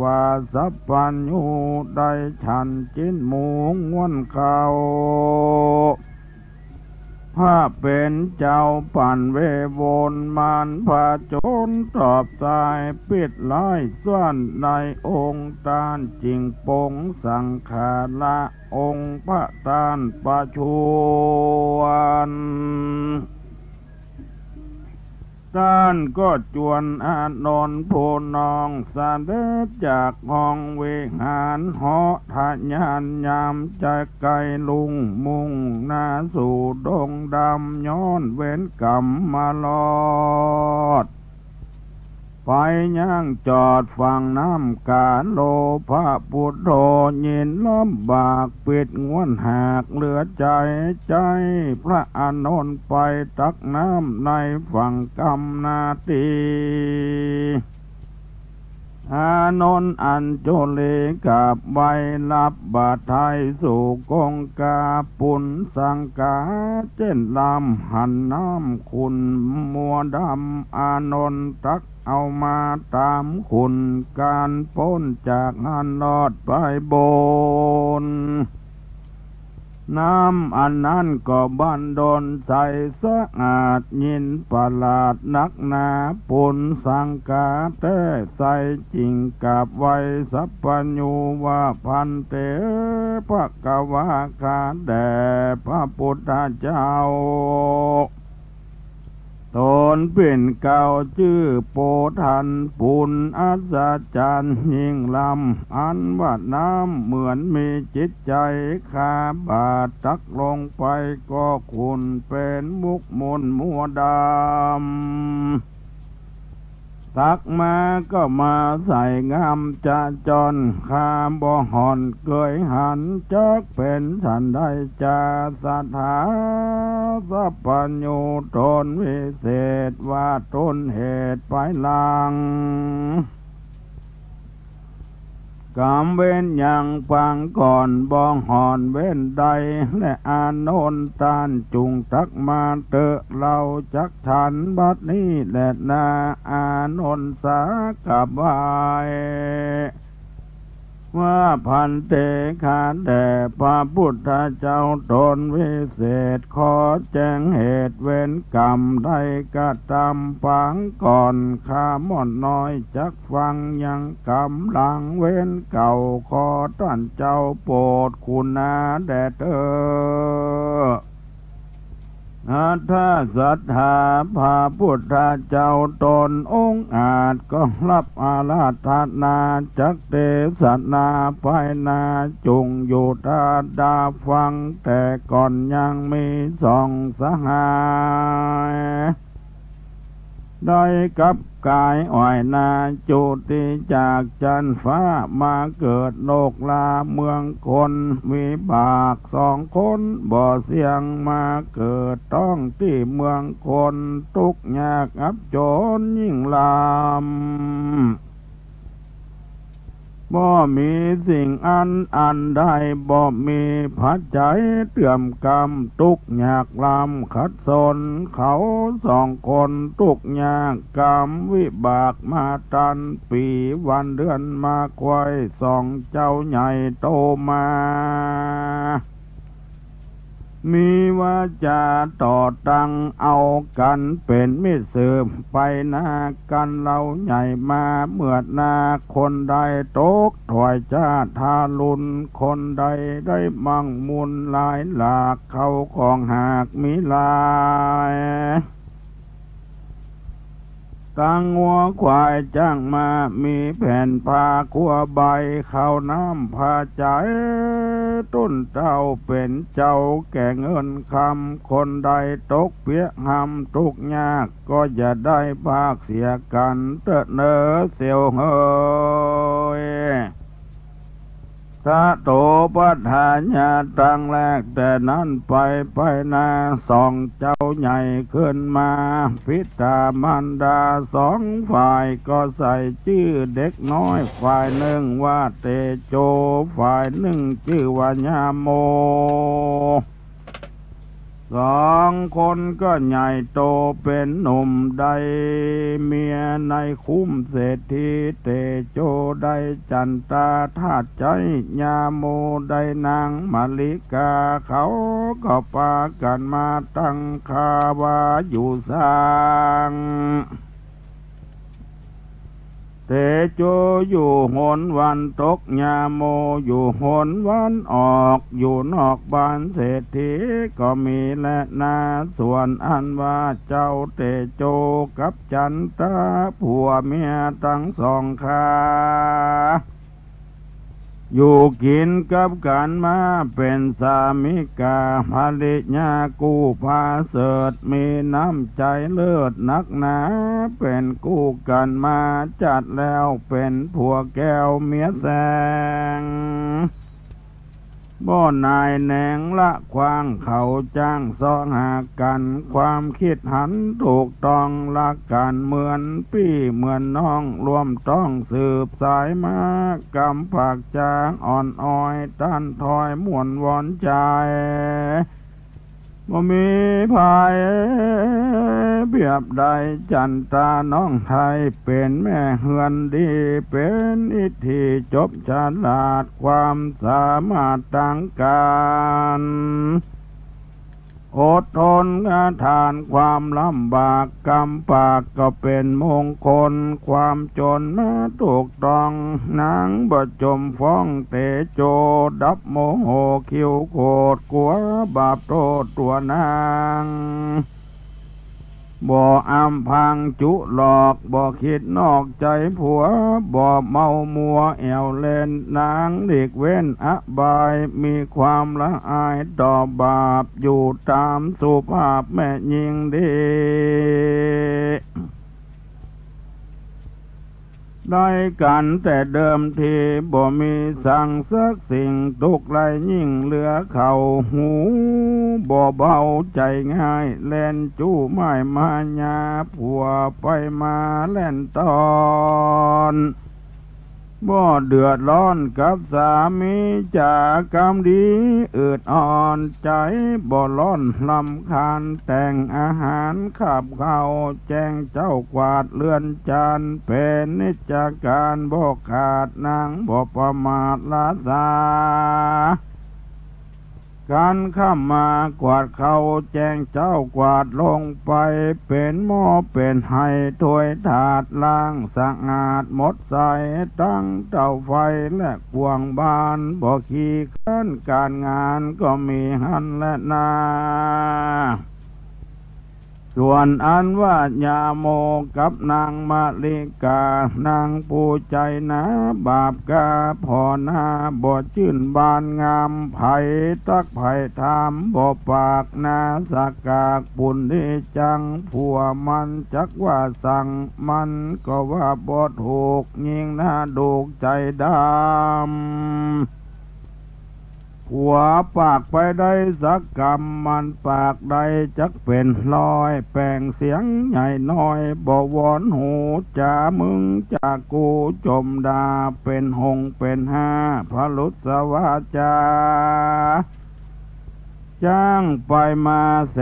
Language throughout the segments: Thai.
ว่าสัพพัญญูได้ฉันจินหมูง้วนเขาพระเป็นเจ้าปั่นเวโวนมารพาโจรตอบสายปิดไล่ส่วนในองค์ตานจิงปงสังขาละองค์พระตานประชวนท่านก็จวนอานนท์ผู้น้องสาเดจากห้องวิหารเหาะทะยานยามใจไกลลุงมุ่งหน้าสู่ดงดำย้อนเว้นกรรมมาลอดไปย่างจอดฝั่งน้ำกาโลพระพุทโธยินลำบากปิดง้วนหากเหลือใจพระอานนท์ไปตักน้ำในฝั่งกำนาตีอานนท์อัญโจเลกับใบรับบาทไทยสู่กงกาปุณสังกาเจนลำหันน้ำคุณมัวดำอานนท์ตักเอามาตามคุณการพ้นจากงานลอดไปบนน้ำอันนั้นก็บันดลใสสะอาดยินประหลาดนักหนาปุณสังกาเต้ใสจริงกับไว้สัพพัญญูว่าพันเตภควาคาแด่พระพุทธเจ้าตนเป็นเก่าชื่อโปทันปุณอัศจรรย์ยิ่งลำอันว่าน้ำเหมือนมีจิตใจขาบาดตักลงไปก็คุณเป็นมุกมนมัวดำตักมาก็มาใส่งามจะจนข้าบ่หอนเกยหันจักเป็นฉันได้จาสถาสัพพัญญูตนวิเศษว่าต้นเหตุไปหลังกรรมเว้นอย่างฟังก่อนบ้องหอนเว้นใดและอานนท์ตานจุงทักมาเตอะเราจักฉันบัดนี้แหละนาอานนท์สากับวายว่าพันเตขาแด่พระพุทธเจ้าตนวิเศษขอแจ้งเหตุเว้นกรรมได้กระทำฝังก่อนข้าม่อนน้อยจักฟังยังกำลังเว้นเก่าขอท่านเจ้าโปรดคุณาแด่เธอถ้าศรัทธาพระพุทธเจ้าตนองค์อาจก็รับอาราธนาจักเทศนาภายนาจุงอยู่ตาดาฟังแต่ก่อนยังมีสองสหายได้กับกายอ่อยนาจุติจากจันฟ้ามาเกิดโลกลาเมืองคนวิบากสองคนบ่เสียงมาเกิดต้องที่เมืองคนทุกข์ยากอับจนยิ่งลำบ่มีสิ่งอันใดบ่มีปัจจัยเตื่อมกรรมทุกข์ยากลำขัดสนเขาสองคนทุกข์ยากกรรมวิบากมาตันปีวันเดือนมาควายสองเจ้าใหญ่โตมามีวาจาต่อตังเอากันเป็นมิตรสืบไปนากันเราใหญ่มาเมื่อนาคนใดตกถอยจ้าทาลุนคนใดได้มั่งมุนหลายหลากเขาของหากมีลายตั้งงัวควายจ้างมามีแผ่นผ้าคัวใบข้าวน้ำผ้าใจต้นเจ้าเป็นเจ้าแก่เงินคำคนใดตกเปียหำทุกยากก็อย่าได้ภาคเสียกันเตอะเนอเสียวเฮยถ้าโตปัฏฐานญาตั้งแรกแต่นั้นไปนาสองเจ้าใหญ่ขึ้นมาพิตามารดาสองฝ่ายก็ใส่ชื่อเด็กน้อยฝ่ายหนึ่งว่าเตโจฝ่ายหนึ่งชื่อว่าญาโม สองคนก็ใหญ่โตเป็นหนุ่มได้เมียในคุ้มเศรษฐีเตโจได้จันตาธาตุใจยาโมได้นางมาลิกาเขาก็พากันมาตั้งคาวาอยู่สร้างเตโจอยู่หนวันตกยาโมอยู่หนวันออกอยู่นอกบ้านเศรษฐีก็มีและนาส่วนอันว่าเจ้าเตโจกับจันตาผัวเมียทั้งสองขาอยู่กินกับกันมาเป็นสามิกาภริญากู้พาเสดมีน้ำใจเลิศนักหนาเป็นกู้กันมาจัดแล้วเป็นผัวแก้วเมียแสงบ่นายแหนงละควางเขาจ้างซ้อหากันความคิดหันถูกต้องละกันเหมือนพี่เหมือนน้องรวมต้องสืบสายมากำผักจางอ่อนอ้อยต้านถอยม่วนวอนใจบ่มีภายเบียบใดจันตาน้องไทยเป็นแม่เฮือนดีเป็นอิทธิจบฉลาดความสามารถต่างกันอดทนทานความลำบากกำปากก็เป็นมงคลความจนมาถูกต้องนางบ่จมฟ้องเตโจดับโมโหคิวโคตรกลัวบาปโทษตัวนางบ่อำพังจุหลอกบ่คิดนอกใจผัวบ่เมามัวแอวเล่นนางหลีกเว้นอบายมีความละอายต่อบาปอยู่ตามสุภาพแม่ยิงดีได้กันแต่เดิมทีบ่มีสั่งสักสิ่งทุกไรยิ่งเหลือเข่าหูบ่เบาใจง่ายเล่นจู้ไม้มายาผัวไปมาเล่นตอนบ่เดือดร้อนกับสามีจากกรรมดีอืดอ่อนใจบ่ร้อนลำคาญแต่งอาหารขับเข้าแจ้งเจ้ากวาดเรือนจานเป็นนิจการบ่ขาดนางบ่ประมาทละสาการข้ามมากวาดเขาแจ้งเจ้ากวาดลงไปเป็นหม้อเป็นไห้ถ้วยถาดล้างสะอาดหมดใสตั้งเตาไฟและกวางบานบ่ขี้เขินการงานก็มีหันและนาส่วนอันว่าญาโมกับนางมาลิกานางผู้ใจนะบาปกาพอนาบ่ชื่นบานงามไผ่ตักไผ่ทามบ่ปากนาสากากปุ่นที่จังผัวมันจักว่าสั่งมันก็ว่าบ่ถูกยิ่งน่าดูกใจดำหัวปากไปได้สักกรรมมันปากใดจักเป็นลอยแปลงเสียงใหญ่น้อยบ่วอนหูจ่ามึงจากกูจมดาเป็นหงเป็นห้าพลุสวาจาจ้างไปมาแส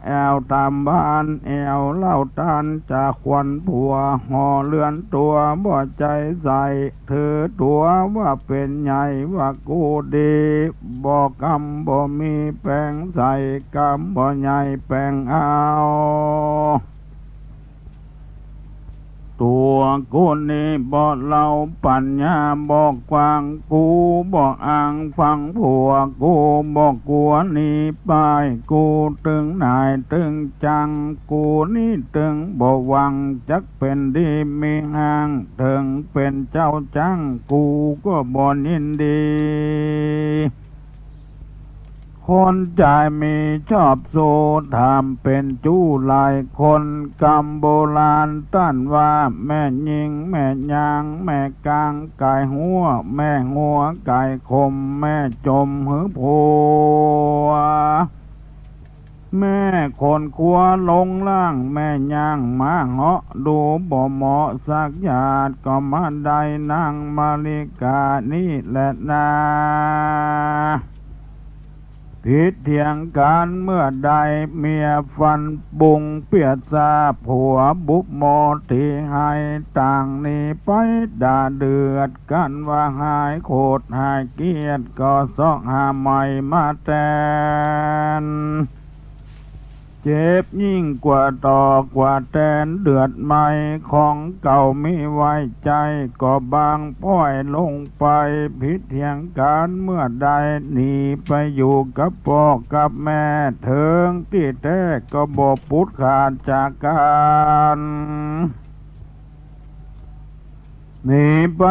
แอวตามบ้านแอวเล่าตันจากควันผัวห่อเลื่อนตัวบ่ใจใส่ถือตัวว่าเป็นใหญ่ว่ากูดีบ่กำบ่มีแปลงใส่กำบ่ใหญ่แปลงเอาตัวกูนี่บ่เล่าปัญญาบ่กว้างกูบ่อ่างฟังผัวกูบ่กลัวนี่ปายกูตึงนายตึงจังกูนี่ตึงบ่หวังจักเป็นดีมีห่างถึงเป็นเจ้าจังกูก็บ่ยินดีคนใจมีชอบโซทำเป็นจู้หลายคนกำโบราณต้านว่าแม่ยิงแม่ยางแม่กลางไก่หัวแม่งัวไก่คมแม่จมหือผัวแม่คนครัวลงล่างแม่ย่างมาเหาะดูบ่เหมาะสักหยาดก็มาได้นางมาลิกานี่แหละนา ผิดเถียงกันเมื่อใดเมียฟันบุงเปียซาผัวบุบโมที่ให้ต่างนี้ไปด่าเดือดกันว่าหายโคตรหายเกียรติก็ซอกหาใหม่มาแทนเจ็บยิ่งกว่าตอกว่าแตนเดือดใหม่ของเก่าไม่ไว้ใจก็บางป้อยลงไปผิดเถียงกันเมื่อใดหนีไปอยู่กับพ่อกับแม่เถิงที่แท้ก็บ่พุดขาดจากกันหนีไป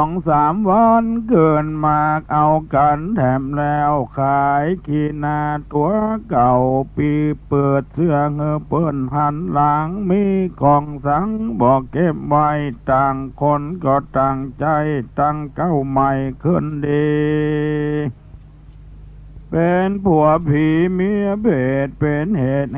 2-3 วันเกินมากเอากันแถมแล้วขายขี้นาตัวเก่าปีเปิดเสื้อเงือเปิ้นหันหลังมีของสังบอกเก็บไว้ต่างคนก็ต่างใจตั้งเก้าใหม่ขึ้นดีเป็นผัวผีเมียเบ็ดเป็นเหตุ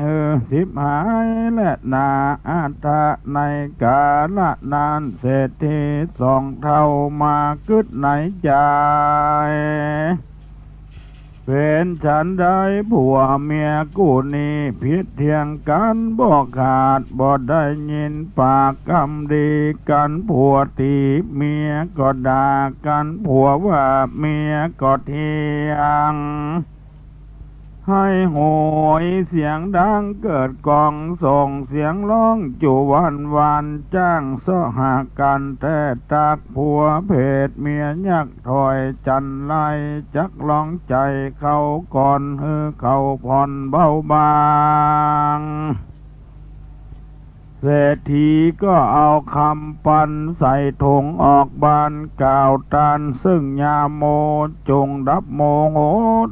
สิบหายและนาอัตะในกาละนานเศรษฐี2 เท่ามากึดในใจเป็นฉันได้ผัวเมียกูนี่ผิดเถียงกันบอกขาดบ่ได้ยินปากคำดีกันผัวตีเมียก็ด่ากันผัวว่าเมียก็เถียงให้โหยเสียงดังเกิดกองส่งเสียงร้องจูวันจ้างสหกันแต่ตักผัวเพศเมียยักถอยจันไลจักลองใจเขาก่อนเขาผ่อนเบาบางเศรษฐีก็เอาคำปันใส่ถุงออกบานกล่าวตานซึ่งยาโมจงรับโมโห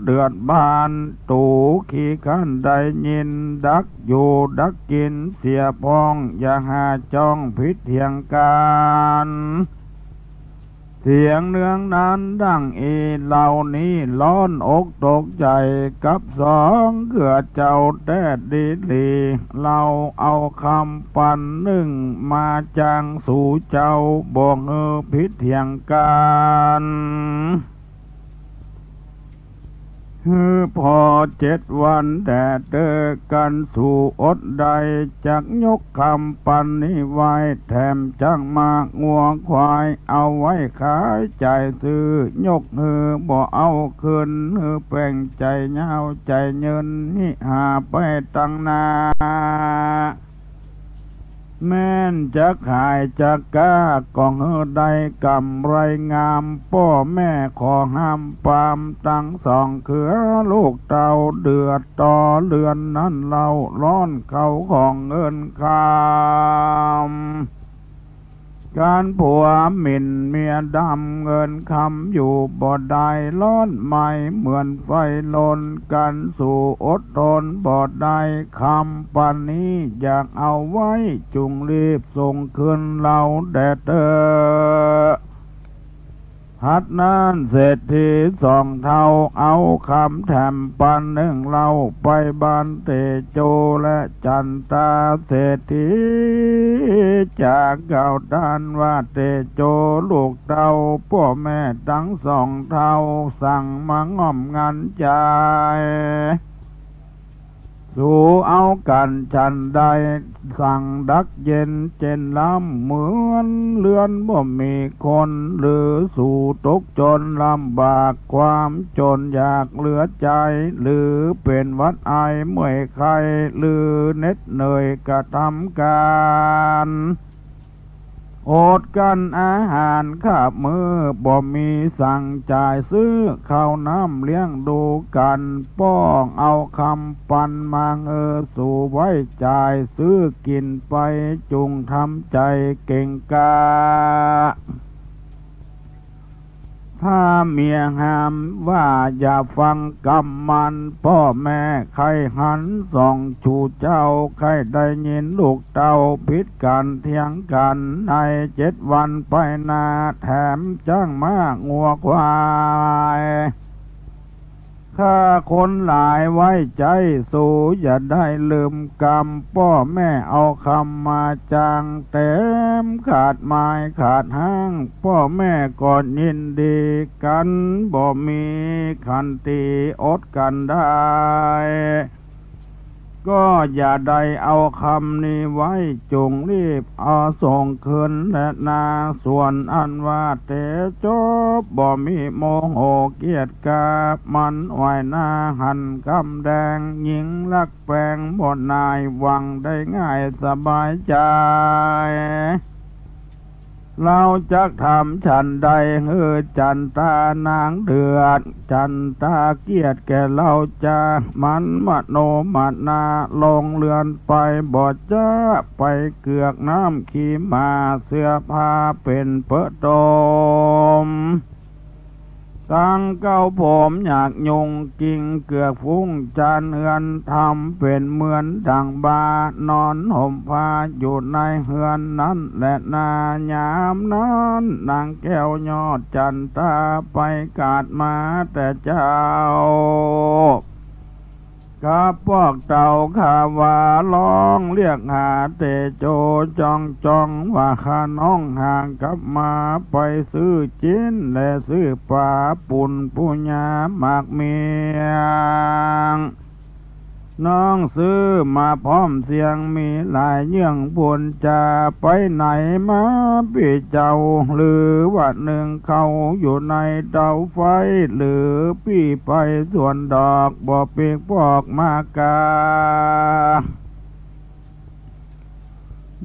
เดือดบานตู่ขี้ขันได้ยินดักอยู่ดักกินเสียพองอย่าหาจ้องผิดเถียงกันเสียงเนื้องนั้นดังเหล่านี้ร้อนอกตกใจกับ2เกือเจ้าแต่ดีเราเอาคำปัน1มาจางสู่เจ้าบอกผิดเถียงกันพอ7 วันแต่เจอกันสู่อดใดจักยกคำปันนี้ไว้แถมจังมากงัวควายเอาไว้ขายใจซื้อยกบ่เอาคืนแป่งใจเงาใจเงินนี่หาไปตั้งนาแม่นจะขายจะกล้ากองได้กำไรงามพ่อแม่ขอห้ามปามตั้ง2 เขือลูกเต่าเดือดต่อเรือนนั้นเราร้อนเขาของเงินคำการผัวหมิ่นเมียดำเงินคำอยู่บ่ได้ร้อนไม่เหมือนไฟลนกันสู่อดทนบ่ได้คำปันนี้อยากเอาไว้จุงรีบส่งคืนเราแด่เธอหัดนั้นเศรษฐี2 เท่าเอาคำแถมปัน1เราไปบ้านเตโจและจันตาเศรษฐีจากเก่าด้านว่าเตโจลูกเต่าพ่อแม่ทั้ง2 เท่าสั่งมาง่อมงันใจสู่เอากันฉันใดสั่งดักเย็นเจนล้ำเหมือนเลือนบ่มีคนหรือสู่ตกจนลำบากความจนอยากเหลือใจหรือเป็นวัดไอเมื่อยไข้หรือเน็ดเหนื่อยกระทำการอดกันอาหารข้าบมือบ่มีสั่งจ่ายซื้อข้าวน้ำเลี้ยงดูกันป้องเอาคำปันมาสู่ไว้จ่ายซื้อกินไปจุงทำใจเก่งกาถ้าเมียห้ามว่าอย่าฟังกำมันพ่อแม่ใครหันส่องชูเจ้าใครได้ยินลูกเต้าพิดกันเถียงกันใน7 วันไปนาแถมจ้างมางัวควาย ข้าคนหลายไว้ใจสู่อย่าได้ลืมกรรมพ่อแม่เอาคำมาจางเต็มขาดไม้ขาดห้างพ่อแม่ก่อนยินดีกันบ่มีขันติอดกันได้ก็อย่าได้เอาคำนี้ไว้จงรีบเอาส่งคืนและนาส่วนอันว่าเตจบบ่มีโมโหเกียรติกามันไหวหน้าหันกำแดงหญิงรักแปลงบ่นายหวังได้ง่ายสบายใจเราจะทำฉันใดจันตานางเดือดจันตาเกียรติแก่เราจะมันมโนมานาลงเรือนไปบ่จะไปเกือกน้ำขีมาเสื้อผ้าเป็นเปิดโตมตั้งเก้าผมอยากยุงกิ่งเกือกฟุ้งจานเฮือนทำเป็นเหมือนดังบานอนห่มผ้าอยู่ในเฮือนนั้นและนายามนั้นนางแก้วยอดจันตาไปกาดมาแต่เจ้ากับพวกเต่าข่าวว่าร้องเรียกหาเตโจจองว่าข้าน้องห่างกลับมาไปซื้อจิ้นและซื้อปลาปุ่นปุญญามากเมียงน้องซื้อมาพร้อมเสียงมีหลายเยื่องบุญจะไปไหนมาพี่เจ้าหรือว่าหนึ่งเขาอยู่ในเตาไฟหรือพี่ไปส่วนดอกบ่เปีกปอกมากา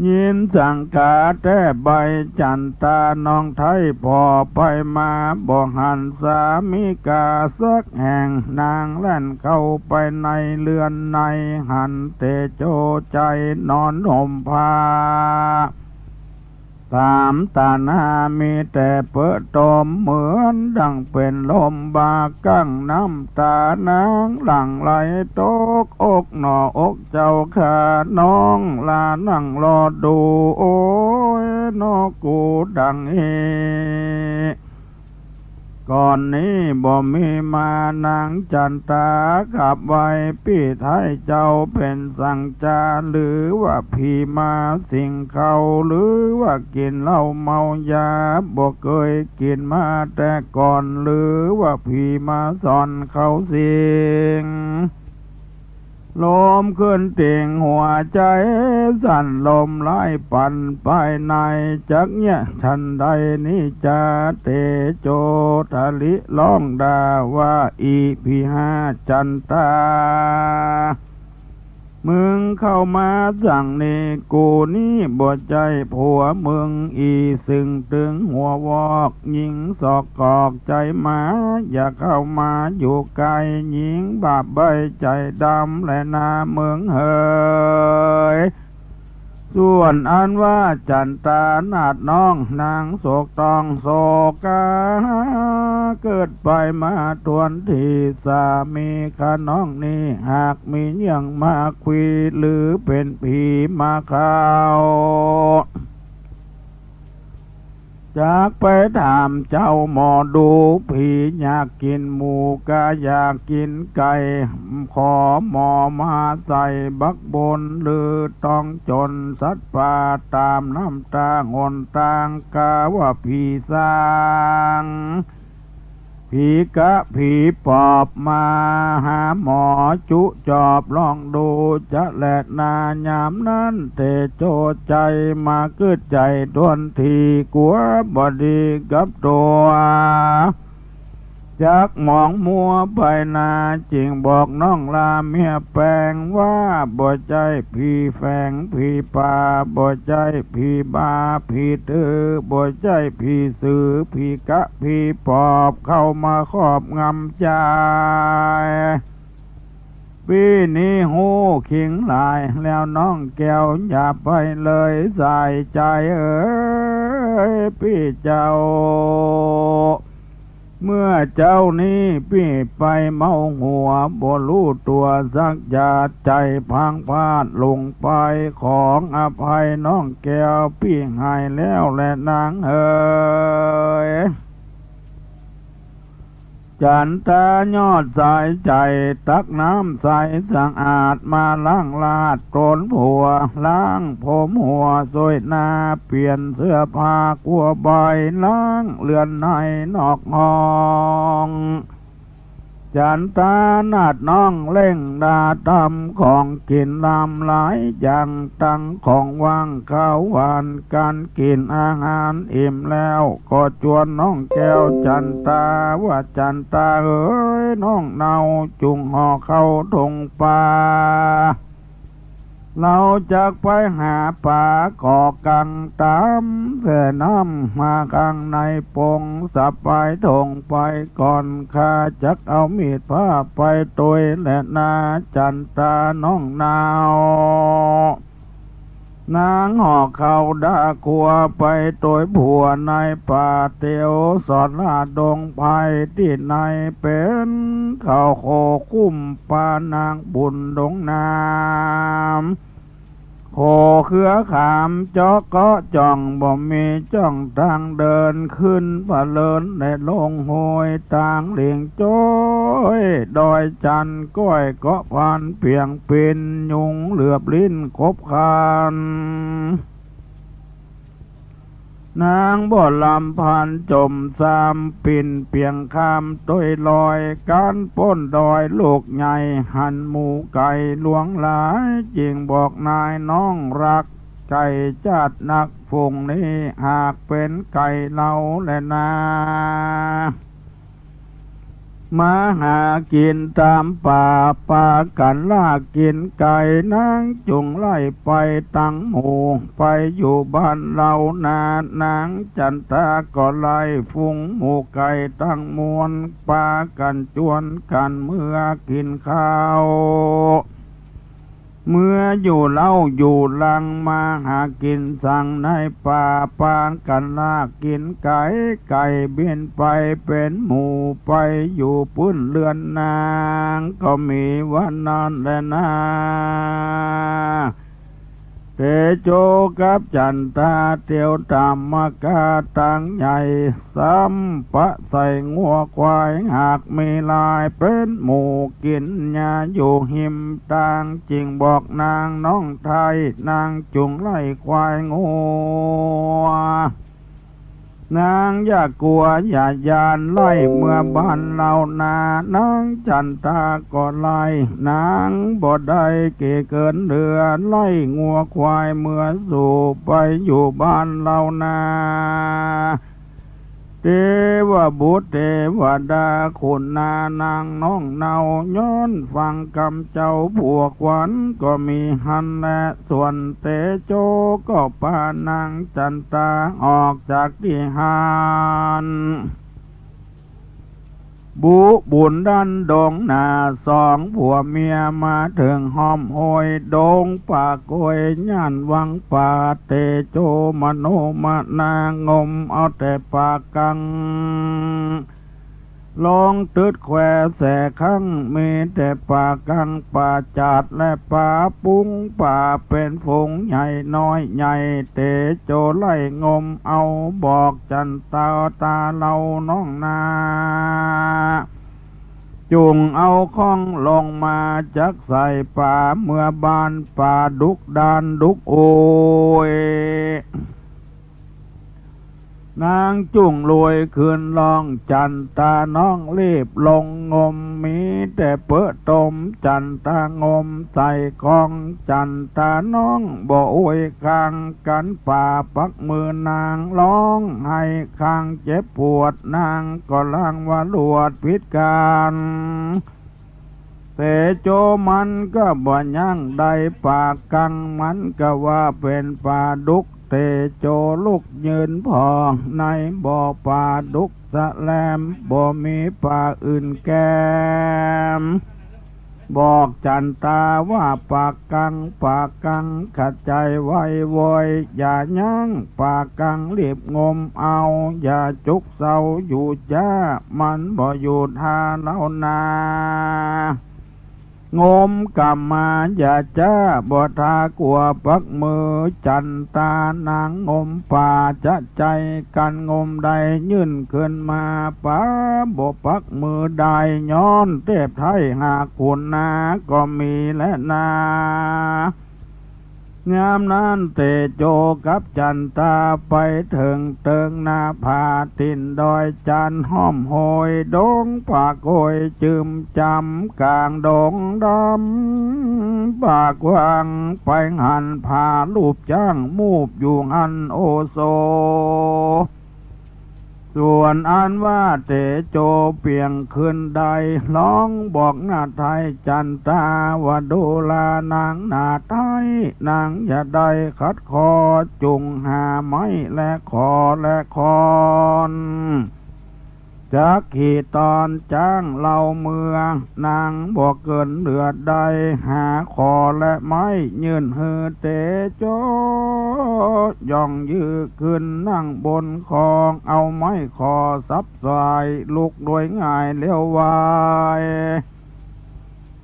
ยินสังกาแต่ใบจันตาน้องไทยพอไปมาบ่หันสามิกาสักแห่งนางแล่นเข้าไปในเรือนในหันเตโจใจนอนห่มผ้าตามตาหน้ามีแต่เปิดตมเหมือนดังเป็นลมบากั้งน้ำตานางหลั่งไหลตกอกหน่ออกเจ้าขาน้องลานั่งรอดูโอ้ยนอกูดังเฮก่อนนี้บ่มีมานางจันตาขับไว้พี่ไทยเจ้าเป็นสังจาหรือว่าพี่มาสิ่งเขาหรือว่ากินเหล้าเมายาบ่เคยกินมาแต่ก่อนหรือว่าพี่มาสอนเขาสิ่งลมขึ้นเตียงหัวใจสั่นลมไล่ปั่นไปในจักเนี่ยทันใดนี้จะเตโจทะลิร้องดาว่าอีพิหาจันตามึงเข้ามาสั่งนี่กูนี่บ่ใจผัวมึงอีสึงตึงหัววอกหญิงสอกกอกใจหมาอย่าเข้ามาอยู่ไกลหญิงบาปใบใจดำและนาเมืองเฮยส่วนอันว่าจันตานาดน้องนางโศกตองโศกาเกิดไปมาทวนที่สามีข้าน้องนี้หากมีเยื่องมาคุยหรือเป็นผีมาเข้าจากไปถามเจ้าหมอดูผีอยากกินหมูกะอยากกินไก่ขอหมอมาใส่บักบนหรือต้องจนสัตว์ป่าตามน้ำตาหนตางกาว่าผีสร้างผีกะผีปอบมาหาหมอจุจอบลองดูจะแลดนายามนั้นเตโจใจมาเกิดใจดวนทีกัวบดีกับตัวจากมองมัวไปนาจริงบอกน้องลาเมียแปลงว่าบ่ใจพี่แฝงพี่ป่าบ่ใจพี่บาพี่ตื้อบ่ใจพี่สื่อพี่กะพี่ปอบเข้ามาครอบงำใจปีนี้หูขิงหลายแล้วน้องแก้วอย่าไปเลยใส่ใจเอ้ยพี่เจ้าเมื่อเจ้านี้พี่ไปเมาหัวบ่รู้ตัวสักอย่าใจพังพลาดลงไปของอภัยน้องแก้วพี่หายแล้วและนางเอ๋ย จันตายอดสายใจตักน้ำใสสะอาดมาล้างลาดโกนผัวล้างผมหัวสวยหน้าเปลี่ยนเสื้อผ้ากัวใบล้างเรือนในนอกห้องจันตานาดน้องเล่งดาดำของกินลำหลายอย่างตั้งของว่างข้าวหวานการกินอาหารอิ่มแล้วก็ชวนน้องแก้วจันตาว่าจันตาเอ๋ยน้องเนาจุงห่อเข้าทงป่าเราจะไปหาป่าก่อกังตามแส่น้ำมาข้างในปงสับไปทงไปก่อนข้าจักเอามีดผ้าไปตุยและนาจันตาน้องนาวนางห่อเขาด่าขัวไปตัวผัวในป่าเตียวสอดลาดงไผ่ที่ในเป็นเขาโคคุ้มปานางบุญดงน้ำโคเขือขามจอกเกาะจ่องบ่มีจ้องทางเดินขึ้นผะเลินในลงห้วยต่างเหลียงโจ้ยดอยจันก้อยเกาะพันเพียงเป็นยุงเหลือบลิ้นคบคานนางบ่ลำพันจมสามปิ่นเปียงคำต้วยลอยการป้นดอยลูกใหญ่หันหมูไก่หลวงหลายจริงบอกนายน้องรักไก่จัดนักฝงนี้หากเป็นไก่เล่าและนามาหากินตามป่าป่ากันลากกินไก่นางจุงไล่ไปตั้งหมู่ไปอยู่บ้านเรานานางจันตาก็ไล่ฟุ้งหมู่ไก่ตั้งมวลปากันจวนกันเมื่อกินข้าวเมื่ออยู่เล่าอยู่ลังมาหากินสั่งในป่าปางกันลากกินไก่ไก่เบี้ยนไปเป็นหมู่ไปอยู่พื้นเรือนนางก็มีวันนั้นแหละนาเตโจกับจันตาเตียวตามมากาตังใหญ่ซ้ำปะใส่งัวควายหากมีลายเป็นหมู่กินยาอยู่หิมต่างจริงบอกนางน้องไทยนางจุงไล่ควายงัวนางอย่ากลัวอย่ายานไล่เมื่อบ้านเรานานางจันตาก็ไล่นางบ่ได้เกเกินเรือไล่งัวควายเมื่อสู่ไปอยู่บ้านเรานาเทวบุตรเทวดาคุณนานางน้องเนาย้อนฟังคำเจ้าผัวขวัญก็มีหันและส่วนเตโจก็พานางจันตาออกจากที่หานบุญดันดงนาสองผัวเมียมาถึงห้อมโหยดงป่าโกยย่านวังป่าเตโจมโนมนางมเอาแต่ปากังลองตืดแควแสข้างมีแต่ป่ากังป่าจัดและป่าปุ้งป่าเป็นฝงใหญ่น้อยใหญ่เตโจไล่งมเอาบอกจันตาตาเราน้องนาจุงเอาข้องลงมาจักใส่ป่าเมื่อบานป่าดุกดานดุกโอยนางจุ่งรวยคืนลองจันตาน้องรีบลงงมมีแต่เปิดตมจันตางมใส่กองจันตาน้องบ่อวยคางกันป่าปักมือนางร้องให้คางเจ็บปวดนางก็ล้างว่าลวดพิษการเตโจมันก็บ่ยั่งได้ปากกังมันก็ว่าเป็นป่าดุกเตโจลุกยืนพอในบ่อป่าดุกสะแลมบ่มีป่าอื่นแกมบอกจันตาว่าปากกังขัดใจไว้วอยอย่ายั้งปากกังรีบงมเอาอย่าจุกเศร้าอยู่จ้ามันบ่อยู่ท่าเล่านา งมกรรมาอย่าจ้าบ่ทากลัวปักมือจันตานางงมป่าจะใจกันงมใดยื่นขึ้นมาป้าบ่ปักมือได้ย้อนเทพไทยหากคุณนาก็มีและนางามนั้นเตโจกับจันตาไปถึงเติงนาผาตินดอยจันห้อมโหยดงป่าโกยจืมจำกลางดงดำปากวางไปหันผาลูบจ้างมูบอยู่หันโอโซส่วนอันว่าเตโจเปียงขึ้นใดร้องบอกหน้าไทยจันตาว่าดูลานางหน้าไทยนางอย่าได้ขัดคอจุงหาไม้และคอและคอนจักขี่ตอนจ้างเหล่าเมืองนางบอกเกินเดือดใดหาคอและไม้ยืนหือเตโจย่องยือขึ้นนั่งบนคองเอาไม้คอซับสายลุกโดยง่ายเลี้ยววาย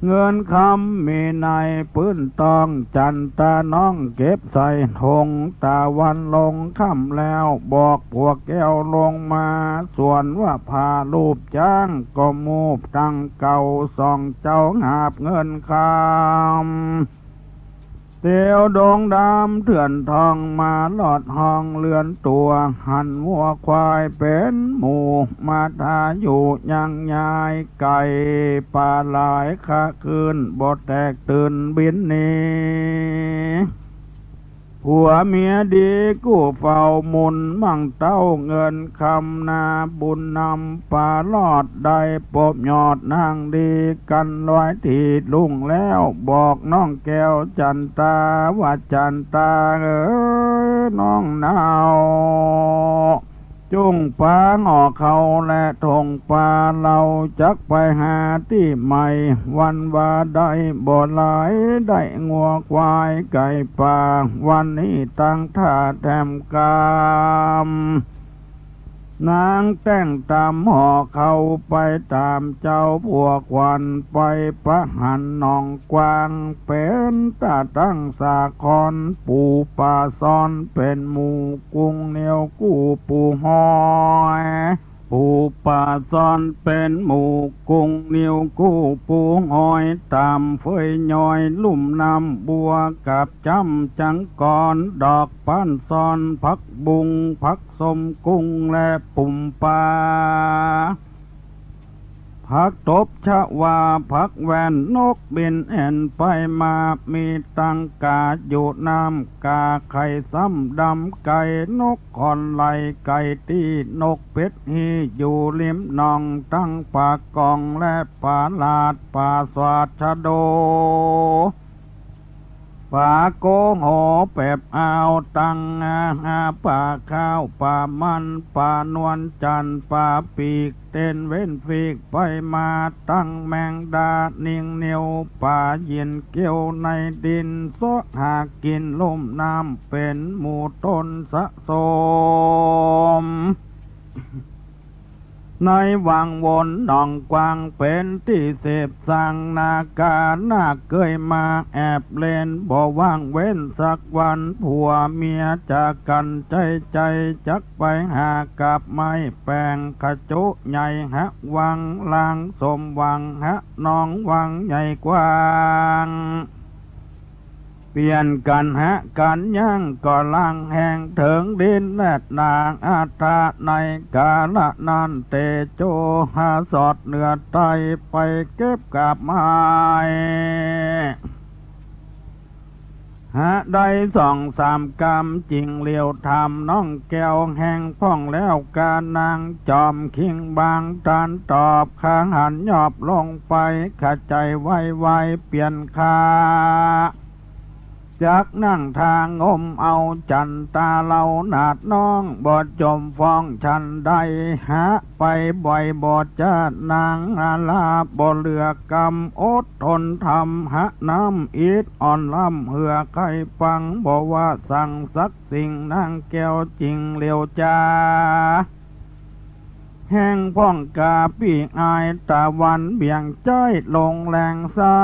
เงินคำมีในปื้นตองจันตาน้องเก็บใส่ธงตาวันลงค่ำแล้วบอกพวกแก้วลงมาส่วนว่าพาลูบจ้างก็มูบตั้งเก่าส่องเจ้าหาบเงินคำเตียวดงดำเถื่อนทองมาลอดห้องเลือนตัวหันวัวควายเป็นหมูมาทาอยู่ยังยายไก่ปลาหลายขาคืนบ่แตกตื่นบินนี้ผัวเมียดีกู้เฝ้ามุนมั่งเต้าเงินคำนาบุญนำปลาลอดได้ปบยอดนางดีกันร้อยทีลุงแล้วบอกน้องแก้วจันตาว่าจันตาน้องนาวจุงปลาหงอเขาและทงปลาเราจักไปหาที่ใหม่วันว่าได้บ่หลายได้งัวควายไก่ป่าวันนี้ตั้งท่าแถมกามนางแต่งตามห่อเขาไปตามเจ้าพวกวันไปประหันหนองกวางเป็นตาตั้งสาคอนปูป่าซ้อนเป็นหมูกุ้งเหนียวกู้ปูหอยปูป่าซ้อนเป็นหมูกุ้งเหนียวกู้ปูหอยตามเฟยย่อยลุ่มน้ำบัวกับจำจังก่อนดอกป้านซ้อนผักบุงผักสมกุ้งและปุ่มปลาผักตบชะวาผักแวนนกบินแอ่นไปมามีตังกาอยู่น้ำกาไข่ซ้ำดำไก่นกคอนไหลไก่ตีนกเป็ดฮีอยู่ริมหนองตั้งปากกองและป่าลาดป่าสวัสดชะโดป่าโกโหแปบอ่าวตังป่าข้าวป่ามันป่านวลจันป่าปีกเต้นเว้นฟีกไปมาตั้งแมงดานิ่งเหนียวป่าเย็นเกี่ยวในดินซอกหากินลมน้ำเป็นหมู่ต้นสะสมในวังวนหนองกวางเป็นที่เสพสังนาการนาเคยมาแอบเล่นบ่ว่างเว้นสักวันผัวเมียจากกันใจจักไปหากับไม้แปงขจุใหญ่ฮะวังลางสมวังฮะน้องวังใหญ่กว้างเปลี่ยนกันฮะกันย่างก็ล่างแห่งถึงดินและนางอาตาในกาละนันเตโจหาสอดเหนือไตไปเก็บกับไม้หาได้2-3 กำจริงเลียวทำน้องแก้วแห่งพ่องแล้วการนางจอมคิงบางตันตอบข้างหันยอบลงไปขาใจไวเปลี่ยนคาจากนั่งทางงมเอาจันตาเหล่านาดน้องบอดจมฟ้องฉันได้หาไปบ่อยบอดจะนางอาลาบ่เลือกรรมอดทนทำหะน้ำอีดอ่อนล่ำเหือใครฟังบอกว่าสั่งสักสิ่งนางแก้วจริงเลียวจ้า แห้งพ่องกาปีอายตะวันเบี่ยงใจลงแรงสา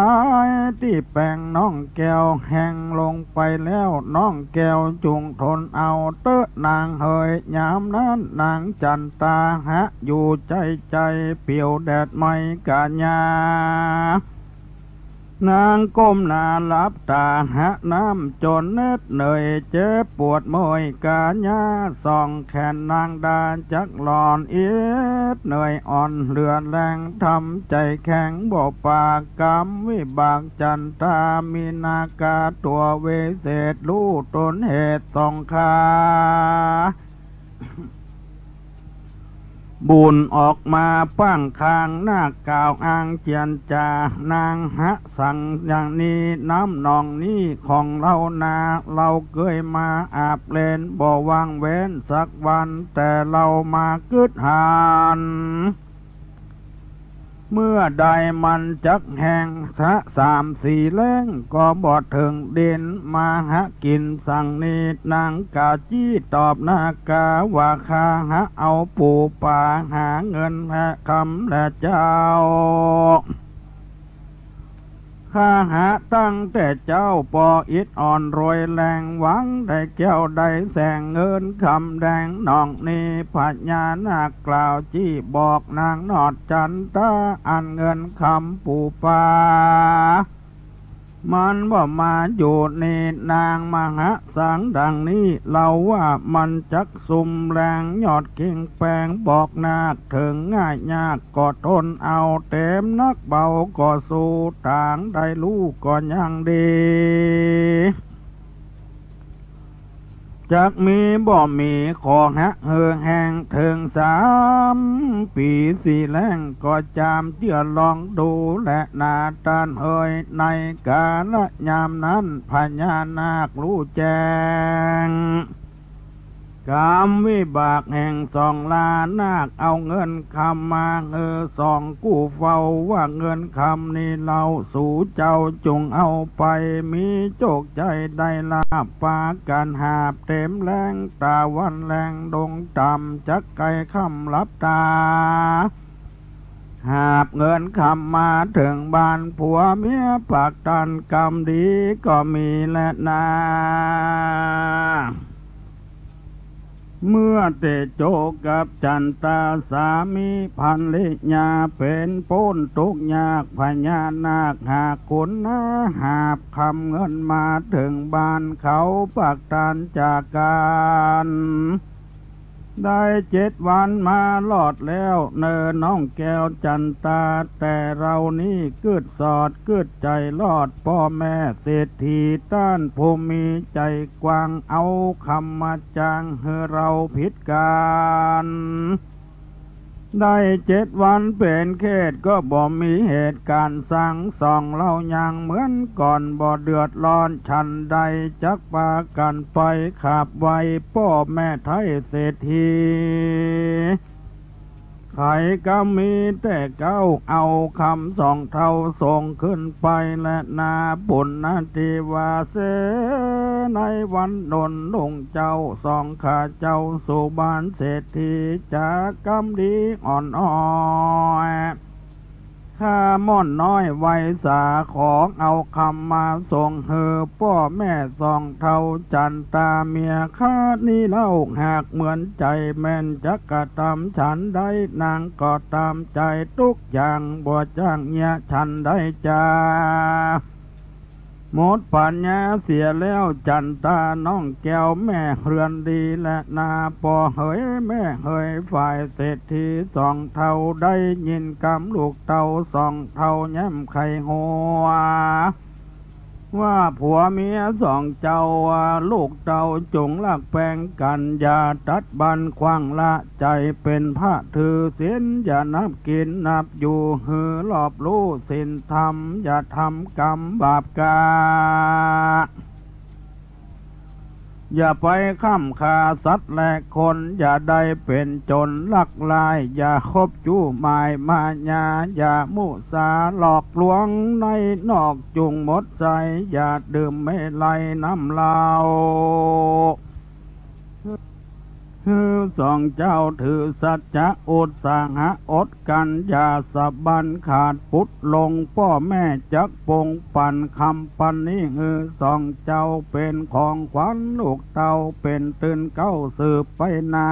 ยที่แปงน้องแก้วแห้งลงไปแล้วน้องแก้วจุงทนเอาเตอะนางเฮยยามนั้นนางจันตาหะอยู่ใจเปียวแดดไม่กาญานางก้มหน้าลับตาหะน้ำจนเน็ดเหนื่อยเจ็บปวดมวยกาญาส่องแขนนางดาจักหลอนเอียดเหนื่อยอ่อนเลือนแรงทำใจแข็งบ่ปากกรรมวิบากจันตามีนากาตัวเวเศษรู้ตนเหตุสองขาบุญออกมาป้างคางหน้ากล่าวอ้างเจียนจานางหะสั่งอย่างนี้น้ำนองนี้ของเรานาเราเคยมาอาบเลนบ่วางเว้นสักวันแต่เรามากึดหานเมื่อใดมันจักแห่งสะสามสี่แล้งก็บอดถึงเด่นมาหะกินสั่งนีนางกาจี้ตอบนากาว่าข้าหะเอาปูป่าหาเงินและคำและเจ้าข้าหาตั้งแต่เจ้าปออิดอ่อนรวยแรงหวังได้แก้วได้แสงเงินคำแดงน้องนี้พญานาคกล่าวจี้บอกนางนอดจันตาอันเงินคำปูปามันว่ามาอยู่นี่นางมหาสังดังนี้เราว่ามันจักซุ่มแรงยอดกิ่งแปงบอกนาคถึงง่ายยากก็ทนเอาเต็มนักเบาก็สู้ต่างได้ลูกก็ยังดีจักมีบ่มีขอหะเฮือแห้งถึง3 ปี4แรงก็จามเจือลองดูและนาตานเฮยในกาลยามนั้นพญานาครู้แจ้งกรรมวิบากแห่งสองลานาคเอาเงินคำมาสองกู้เฝ้าว่าเงินคำนี้เราสู่เจ้าจงเอาไปมีโชคใจได้ลาบปากันหาบเต็มแรงตาวันแรงดงต่ำจักไก่คำลับตาหาบเงินคำมาถึงบ้านผัวเมียปากตันกรรมดีก็มีและนาเมื่อเตโจกับจันตาสามีพันลิญาเป็นป้นทุกยากพญานาคหาคุณนะหาบคำเงินมาถึงบ้านเขาปากตันจากการได้7 วันมาลอดแล้วเนินน้องแก้วจันตาแต่เรานี่กึดสอดกึดใจลอดพ่อแม่เศรษฐีต้านภูมิใจกว้างเอาคำมาจางให้เราผิดการได้7 วันเป็นเขตก็บ่มีเหตุการณ์สั่งสองเรายังเหมือนก่อนบ่เดือดร้อนฉันใดจักปากันไปขับไว้พ่อแม่ไทยเศรษฐีใครก็มีแต่เก้าเอาคำ2 เท่าส่งขึ้นไปและนาบุญนาทีวาเสในวันนนลงเจ้า2 ข้าเจ้าสู่บ้านเศรษฐีจากกำดีอ่อนอ้อยข้าม่อนน้อยไวสาของเอาคำมาส่งเฮอพ่อแม่2 เท่าจันตาเมียข้านี่เล่าหากเหมือนใจแม่นจักกะทำฉันได้นางก็ตามใจทุกอย่างบ่จ้างเงียฉันได้จ้าหมดปัญญาเสียแล้วจันตาน้องแก้วแม่เรือนดีและนาปอเหยแม่เหยฝ่ายเศรษฐี2 เท่าได้ยินกำลูกเต่า2 เท่าแย้มไข่หัวว่าผัวเมีย2 เจ้าลูกเต่าจงลักแปลงกันอย่าตัดบันขว้างละใจเป็นพระถือศีลอย่านับกินนับอยู่หือรอบรู้ศีลธรรมอย่าทำกรรมบาปกาอย่าไปค้ำฆ่าสัตว์และคนอย่าได้เป็นจนลักลายอย่าคบจู้หมายมายาอย่ามุสาหลอกลวงในนอกจุงหมดใจอย่าดื่มไม่ไหลน้ำเหล้า ฮือสองเจ้าถือสัจจะอุตสาหะอดกันอย่าสะบันขาดพุทธลงพ่อแม่จักปงปันคำปันนี้ฮือสองเจ้าเป็นของขวัญลูกเต้าเป็นตื่นเก้าสืบไปนา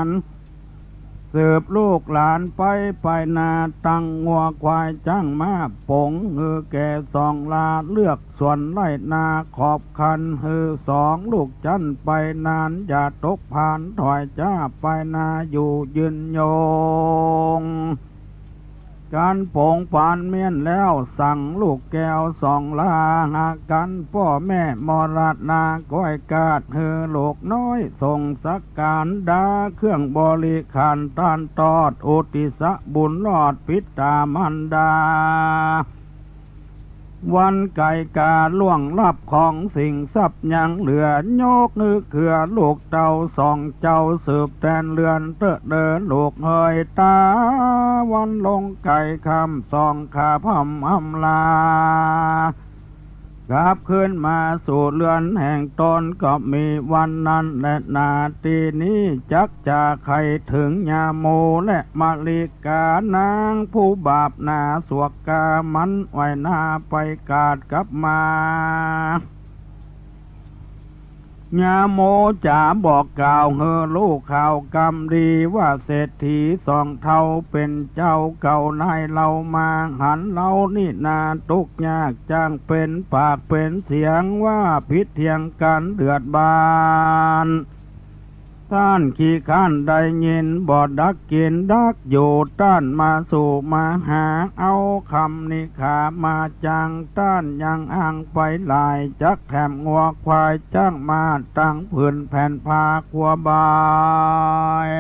นสืบลูกหลานไปนาตั้งงัวควายจ้างมาปงฮือแก่สองลาเลือกส่วนไร่นาขอบคันฮือสองลูกจันไปนานอย่าตกผ่านถอยจ้าไปนาอยู่ยืนยงการโป่งปานเมียนแล้วสั่งลูกแก้วสองลาหากันพ่อแม่มรณาก้อยกาดเฮือลูกน้อยส่งสักการดาเครื่องบริขารต้านตอดอุติสะบุญรอดปิตามันดาวันไก่กาล่วงลับของสิ่งทรัพย์ยังเหลือโยกนึกเขือลูกเต่าสองเจ้าสืบแทนเรือนเตอะเดินลูกเฮยตาวันลงไก่คำสองขาพำอำลากลับขึ้นมาสู่เรือนแห่งตนก็มีวันนั้นและนาทีนี้จักจะใครถึงยาโมและมาลิกานางผู้บาปนาสวกกามันไว้หน้าไปกาดกลับมายาโมจะบอกกล่าวเฮอลูกข่าวกรรมดีว่าเศรษฐีสองเท่าเป็นเจ้าเก่านายเรามาหันเรานี่นาทุกยากจ้างเป็นปากเป็นเสียงว่าพิษเทียงกันเดือดบานท่านขี้ข้านได้ยินบอดดักกินดักอยู่ต้านมาสู่มาหาเอาคำนิขามาจังต้านยังอ้างไปหลายจักแถมงัวควายจ้างมาตั้งผืนแผ่นผ้าขัวบาย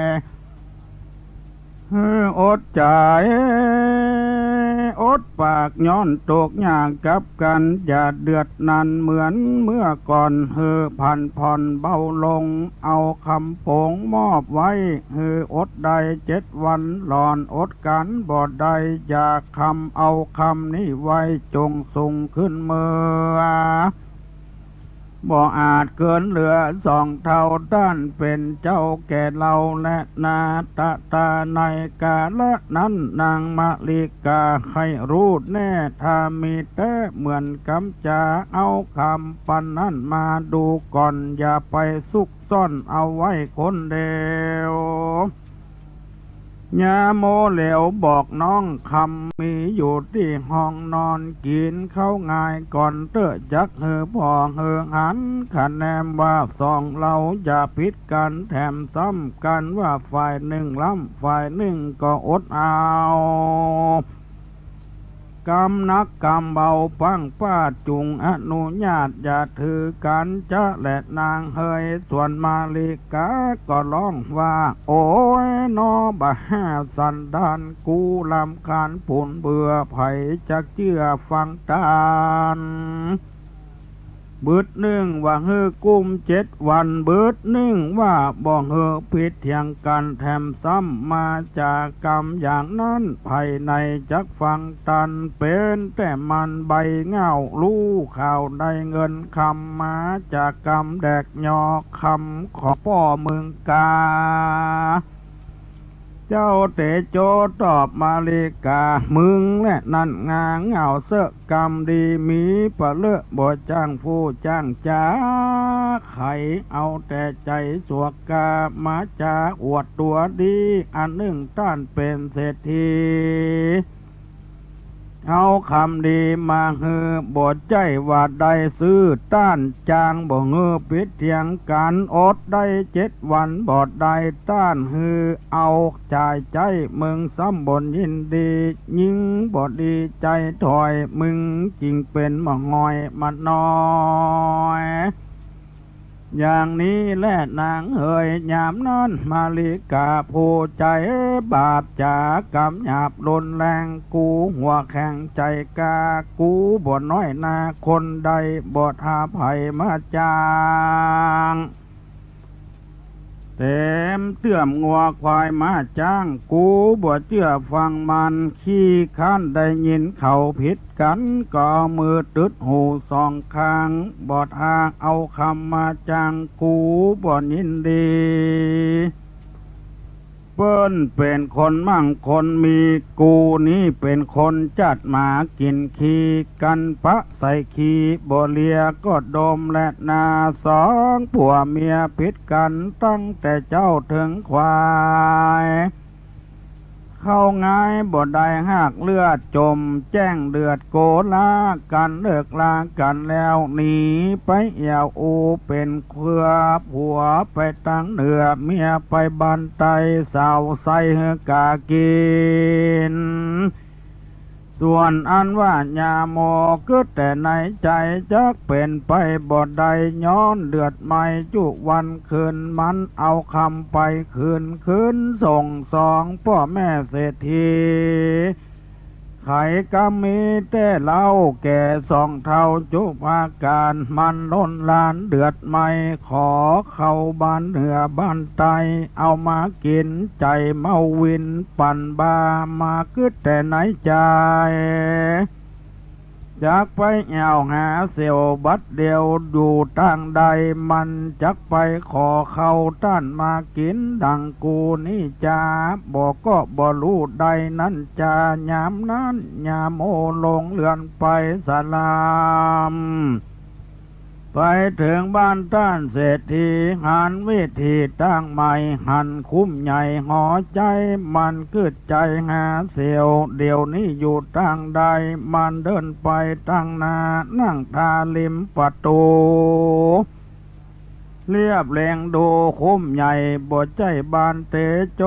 อดใจอดปากย้อนตกยากกับกันอย่าเดือดนันเหมือนเมื่อก่อนพันผ่อนเบาลงเอาคำโปงมอบไว้อดใด7 วันหลอนอดกันบ่ใดอย่าคำเอาคำนี้ไว้จงส่งขึ้นเมื่อบ่อาจเกินเหลือสองเท่าด้านเป็นเจ้าแก่เราและนาตาในกาละนั้นนางมาลิกาให้รู้แน่ถ้ามีแต่เหมือนกำจาเอาคำปันนั้นมาดูก่อนอย่าไปซุกซ่อนเอาไว้คนเดียวยาโมเหลวบอกน้องคำมีอยู่ที่ห้องนอนกินเข้าง่ายก่อนเตอะจักพ่อหันคะแนนว่าสองเราอย่าผิดกันแถมซ้ำกันว่าฝ่ายหนึ่งล้ำฝ่ายหนึ่งก็อดเอากำนักกำเบาปังป้าจุงอนุญาตอย่าถือกันจะและนางเฮยส่วนมาลิกาก็ร้องว่าโอ้ยนอบะห้าสันดานกูลำคาญผุนเบื่อไผจักเชื่อฟังตานบึดหนึ่งว่ากุม7 วันบึดหนึ่งว่าบ่ผิดเถียงกันแถมซ้ำมาจากกรรมอย่างนั้นภายในจักฟังตันเป็นแต่มันใบเงารู้ข่าวได้เงินคำมาจากกรรมแดกยอคำของพ่อเมืองกาเจ้าเตโจตอบมาลิกามึงและนั่นงาเงาเสะกรรมดีมีปะเลอะบ่จ้างผู้จ้างจ้าไขเอาแต่ใจสวกกามาจาอวดตัวดีอันหนึ่งต้านเป็นเศรษฐีเอาคำดีมาบทใจว่าได้ซื้อต้านจางบ่ปิดเถียงกันอดได้7 วันบอดได้ต้านเอาจ่ายใจมึงซ้ำบนยินดียิ่งบอดดีใจถอยมึงจริงเป็นมะงอยมาน้อยอย่างนี้แลนางเฮยยามนั้นมาลิกาผู้ใจบาปจากกำหยาบรุนแรงกูหัวแข็งใจกากูบ่น้อยนาคนใดบ่ทาภัยมาจาง เต็มเตื่อมงัวควายมาจ้างกูบ่เชื่อฟังมันขี้ข้านได้ยินเขาผิดกันก็มือตึดหูสองข้างบอดหางเอาคำมาจ้างกูบ่ยินดีเปิ้นเป็นคนมั่งคนมีกูนี่เป็นคนจัดหมากินขี้กันปะใส่ขี้บ่เลียก็ดมและนาสองผัวเมียผิดกันตั้งแต่เจ้าถึงควายเข้าง่ายบ่ได้หักเลือดจมแจ้งเดือดโกลากันเลิกลากันแล้วหนีไปเอี่ยวอูเป็นเครือผัวไปตั้งเหนือเมียไปบันไตสาวใส่เฮกากินส่วนอันว่าญาโมก็แต่ในใจจักเป็นไปบ่ได้ย้อนเดือดไม่จุวันคืนมันเอาคำไปคืนส่งสองพ่อแม่เศรษฐีไข่ก็มีแต่เล่าแก่สองเท่าจุภาการมันล้นลานเดือดไม่ขอเข้าบ้านเหนือบ้านใต้เอามากินใจเมาวินปั่นบามาคือแต่ไหนใจจากไปแอวหาเสียวบัดเดียวดูตั้งใดมันจักไปขอเข้าต้านมากินดังกูนี่จาบอกก็บ่รู้ใดนั้นจายามนั้นยามโอลงเลือนไปสลามไปถึงบ้านต้านเศรษฐีหันวิธีตั้งใหม่หันคุ้มใหญ่หอใจมันกึดใจหาเสียวเดี๋ยวนี้อยู่ตั้งใดมันเดินไปตั้งนานั่งทาลิมประตูเรียบเร่งดูคุ้มใหญ่บ่ใจบานเตโจ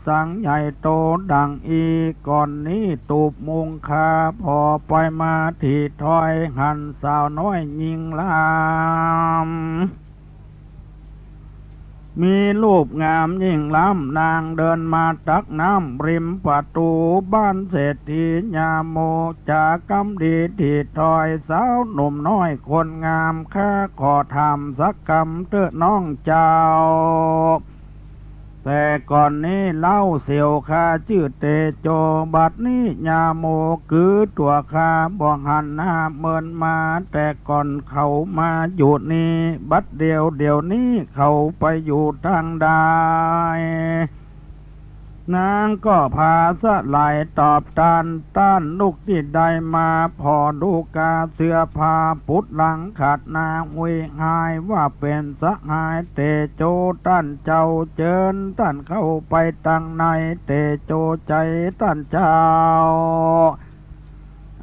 สังใหญ่โตดังอีก่อนนี้ตูบมุงคาพอไปมาที่ถอยหันสาวน้อยยิงลามมีรูปงามยิ่งล้ำนางเดินมาตักน้ำริมประตูบ้านเศรษฐีญาโมจากกำดีที่ถอยสาวหนุ่มน้อยคนงามข้าขอทำสักกำเตื้อน้องเจ้าแต่ก่อนนี้เล่าเสียวคาชื่อเตโจบัดนี้ญาโมคือตัวคาบ่หันหน้าเมินมาแต่ก่อนเขามาอยู่นี่บัดเดียวนี้เขาไปอยู่ทางใดนางก็พาสะไหลตอบต้านลูกที่ได้มาพอดูกาเสื้อผ้าปุดหลังขาดนางวิหายว่าเป็นสหายเตโจต้านเจ้าเจิญต้านเข้าไปตั้งในเตโจใจต้านเจ้า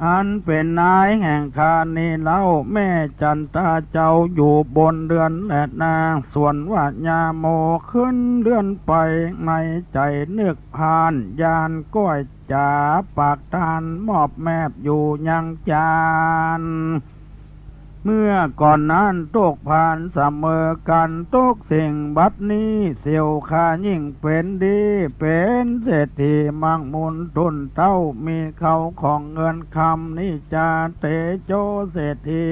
อันเป็นนายแห่งคานีเล่าแม่จันตาเจ้าอยู่บนเรือนและนางส่วนว่าญาโมขึ้นเรือนไปในใจนึกผ่านยานก้อยจ๋าปากทานมอบแมบอยู่ยังจานเมื่อก่อนนั้นตกผ่านเสมอกันตกสิ่งบัดนี้เสียวขายิ่งเป็นดีเป็นเศรษฐีมั่งมุนทุนเต้ามีเขาของเงินคำนี้จาเตโจเศรษฐี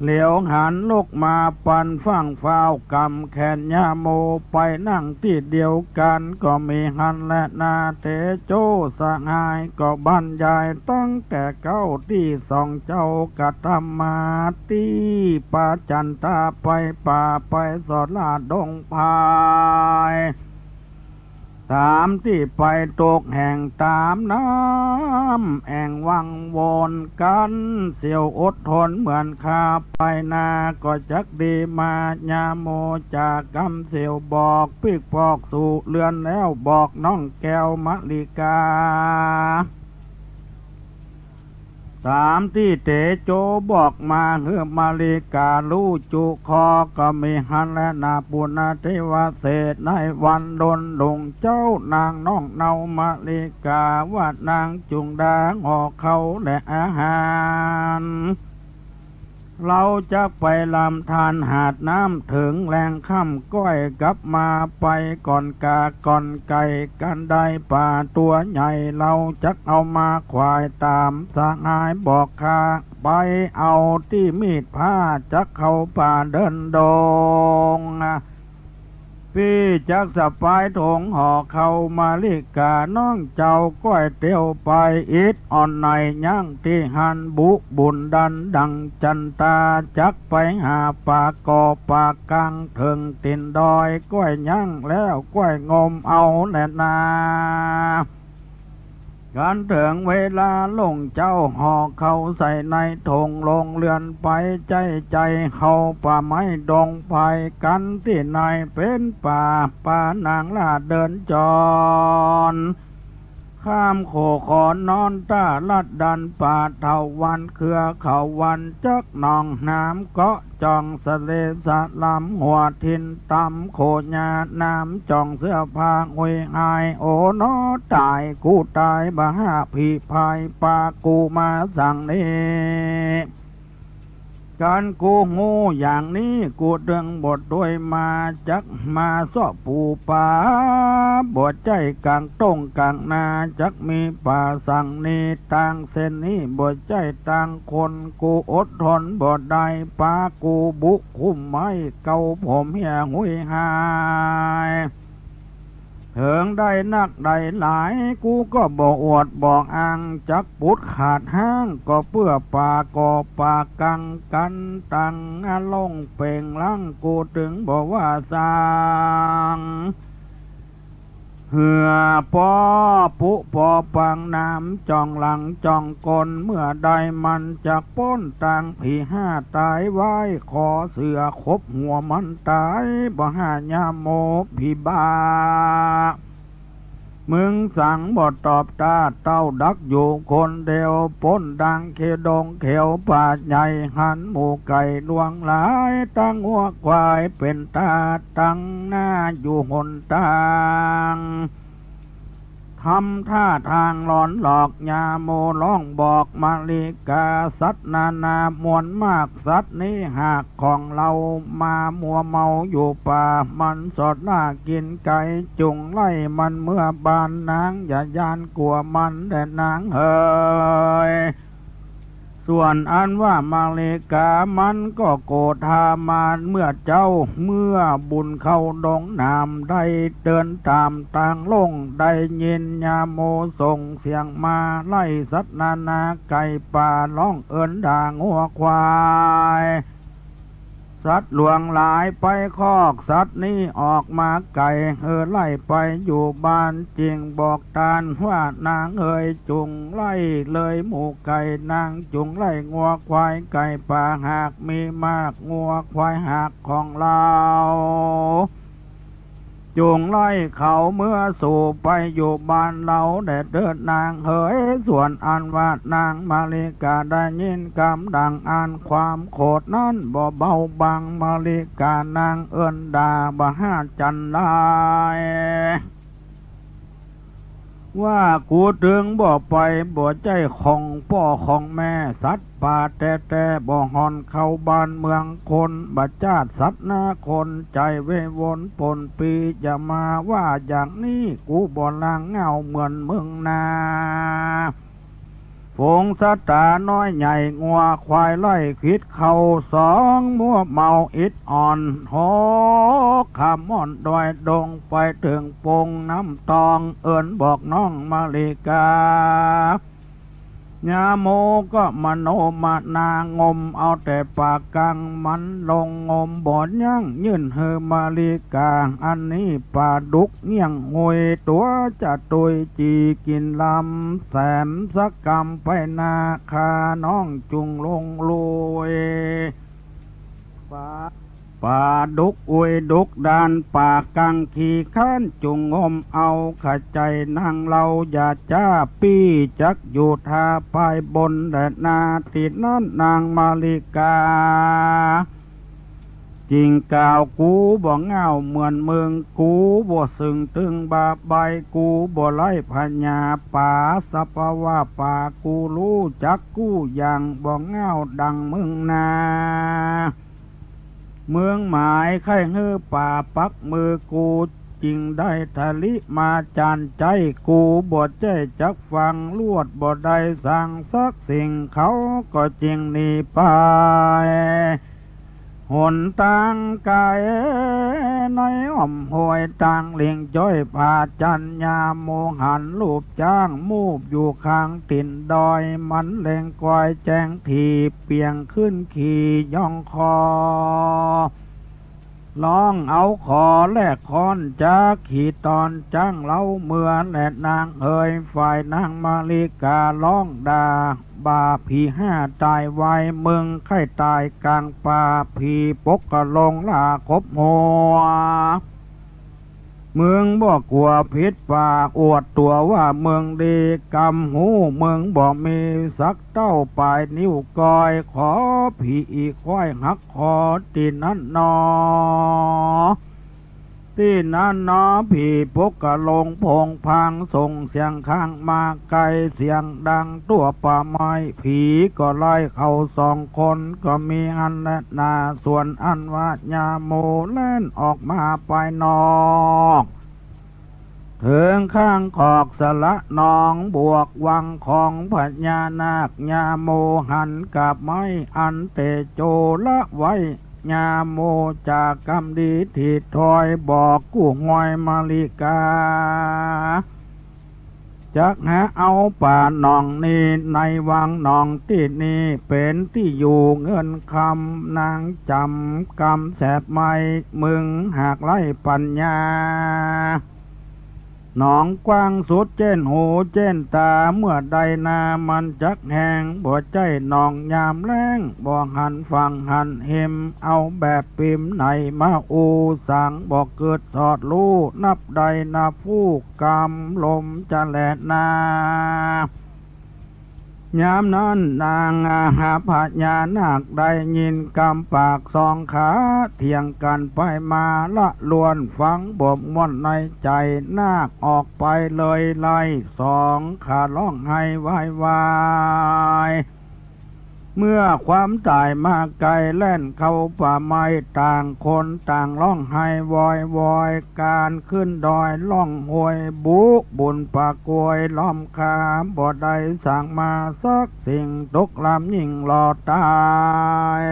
เหลียวหันลูกมาปันฟังฟ้าวกำแขนยาโมไปนั่งที่เดียวกันก็มีหันและนาเตโจสหายก็บรรยายตั้งแต่เก้าที่สองเจ้ากะทำมาตีปาจันตาไปป่าไปสอดลาดงพายตามที่ไปตกแห่งตามน้ำแอ่งวังวนกันเสียวอดทนเหมือนข้าไปนาก็จักดีมาญาโมจากกำเสียวบอกปิกปอกสู่เรือนแล้วบอกน้องแก้วมะลิกาตามที่เตโจบอกมาเฮือมาลิกาลู่จุคอก็มีหันและนาปุณเทวเศษในวันดนดงเจ้านางน้องเนามาลิกาว่านางจุงดาห่อเขาและอาหาร เราจะไปลำธารหาดน้ำถึงแรงค่ำก้อยกลับมาไปก่อนกาก่อนไก่กันได้ป่าตัวใหญ่เราจะเอามาควายตามสหายบอกข้าไปเอาที่มีดผ้าจะเข้าป่าเดินดงพี่จักสะปายถงห่อเข้ามาลิกาน้องเจ้าก้อยเตียวไปอิดอ่อนในย่างที่หันบุบุญดันดังจันตาจักไปหาปากกอปากกังถึงตินดอยก้อยย่างแล้วก้อยงมเอาแน่นาการถึงเวลาลงเจ้าห่อเขาใส่ในธงลงเรือนไปใจเขาป่าไม้ดงไผ่กันที่ในเป็นป่านางลาเดินจรข้ามโขขอนอนตาลัดดันป่าเถาวันเครือเขาวันจักนองน้ำเกาะจองสะเลสะลำหัวทินตำโคญาน้ำจองเสื้อผ้าหวยหายโอนอตายกูตายบ้าผีพายปากูมาสั่งนี้การกูงูอย่างนี้กูเดืองบทด้วยมาจักมาสอบปูป่าบทใจกลางต้งกลางนาจักมีป่าสั่งนี้ต่างเส้นนี้บทใจต่างคนกูอดทนบทใดป่ากูบุกคุ้มไม้เก่าผมเหี่ยหุยหายเถิงได้นักได้หลายกูก็บอกอวดบอกอ้างจักปุดขาดห้างก็เพื่อป่าก่อป่ากังกันตังลงเป่งลังกูถึงบอกว่าสร้างเหือปอปุปอปังน้ำจองหลังจองกลเมื่อใดมันจะป้นต่างผีห้าตายไว้ขอเสือคบหัวมันตายบ่หายาโมผีบ้ามึงสั่งบ่ตอบตาเต้าดักอยู่คนเดียวป้นดังเคดงเขียวป่าใหญ่หันหมูไก่ดวงหลายตั้งหัวควายเป็นตาตั้งหน้าอยู่หนตางทำท่าทางหลอนหลอกยาโมร้องบอกมาลิกาสัตนานามวลมากสัตนี้หากของเรามามัวเมาอยู่ป่ามันสดน่ากินไก่จุงไล่มันเมื่อบานนางอย่ายานกลัวมันแต่นางเฮยส่วนอันว่ามาลิกามันก็โกรธามานเมื่อเจ้าเมื่อบุญเข้าดงนามได้เดินตามต่างลงได้ยินยาโมส่งเสียงมาไล่สัตว์นานาไก่ป่าร้องเอิ้นด่างัวควายสัตว์หลวงหลายไปคอกสัตว์นี้ออกมาไก่ไล่ไปอยู่บ้านจริงบอกตาลว่านางจุงไล่เลยหมูไก่นางจุงไล่งัวควายไก่ป่าหากมีมากงัวควายหากของเราจุงไล่เขาเมื่อสู่ไปอยู่บ้านเราแต่เดินนางส่วนอันว่านางมาลิกาได้ยินคำดังอ่านความโคดนั้นบ่เบาบางมาลิกานางเอิ้นด่าบ่ห้าจันได้ว่ากูถึงบ่ไปบ่ใจของพ่อของแม่สัตว์ป่าแต่บ่หอนเข้าบ้านเมืองคนบัดจาดสัตว์หน้าคนใจเววนปนปีอย่ามาว่าอย่างนี้กูบ่ลางเงาเหมือนมึงนาฝงสัตตาน้อยใหญ่งัวควายไล่คิดเข้าสองมัวเมาอิดอ่อนโหขามอนดอยดงไปถึงปงน้ำตองเอิ้นบอกน้องมาลิกายาโมก็มโนมานางมเอาแต่ปากกังมันลงงมบ่อนยั่งยื่นเฮมาลิกาอันนี้ปลาดุกเงี้ยงหวยตัวจะตุยจีกินลำแสมสักกำไปนาคาน้องจุงลงลวยป่าดุกอุยดุกดานป่ากังขี่ข้านจุงงมเอาขใจนางเราอย่าจ้าปี้จักอยู่ทาปายบนแดดนาติดนั้นนางมาลิกา จริงกล่าวกูบ่เงาเหมือนมึงกูบ่สึงตึงบาใบกูบ่ไล่พญาป่าสัพว่าป่ากูรู้จักกูอย่างบ่เงาดังมึงนาเมืองหมายไข่เฮือป่าปักมือกูจริงได้ทะลิมาจานใจกูบ่ใจจักฟังลวดบ่ได้สั่งสักสิ่งเขาก็จริงนี่ไปหนตางกายในอ้อมห้วยตางเลียงจ้อยผาจันยาโมหันรูปจ้างมูบอยู่ข้างตินดอยมันเล่งกอยแจงทีเปียงขึ้นขี่ย่องคอลองเอาขอแลกคอนจากขี่ตอนจ้างเล่าเมื่อและนางเอ่ยฝ่ายนางมาลิการ้องดาบาผีห้าตายไว้เมืองไข่ตายกลางป่าผีปกกะลงลาคบหัวเมืองบ่กลัวพิษป่าอวดตัวว่าเมืองดีกำหูเมืองบ่มีสักเต้าปลายนิ้วก้อยขอผีอีควายหักคอตีนั้นนอที่นั่นน้อผีปกกะลงพงพังส่งเสียงข้างมาไกลเสียงดังตัวป่าไม้ผีก็ไล่เข้าสองคนก็มีอันและนาส่วนอันว่าญาโมเล่นออกมาไปนอกถึงข้างขอกสละนองบวกวังของพญานาคญาโมหันกับไม้อันเตโจละไว้ญาโมจากกรรมดีที่ถอยบอกกู้งอยมาลิกาจักหาเอาป่าหนองนี้ในวังหนองที่นี้เป็นที่อยู่เงินคำนางจำกรรมแสบไม่มึงหากไล่ปัญญาหนองกว้างสุดเจ้นหูเจ้นตาเมื่อใดนามันจักแหงบ่ใจหนองยามแรงบ่หันฟังหันเห็มเอาแบบปิมไหนมาอูสังบ่เกิดทอดรู้นับใดนาผู้กรรมลมจะแหลนายามนั้นนางหาพญานาคได้ยินกำปากสองขาเถียงกันไปมาละลวนฟังบ่มม่วนในใจนาคออกไปเลยไล่สองขาร้องให้วายวายเมื่อความตายมาไกลแล่นเข้าป่าไม้ต่างคนต่างร้องไห้วอยวอยการขึ้นดอยล่องห้วยบุบุญปากกวยล้อมคาบ่ได้สั่งมาสักสิ่งตกลำยิ่งหลอดตาย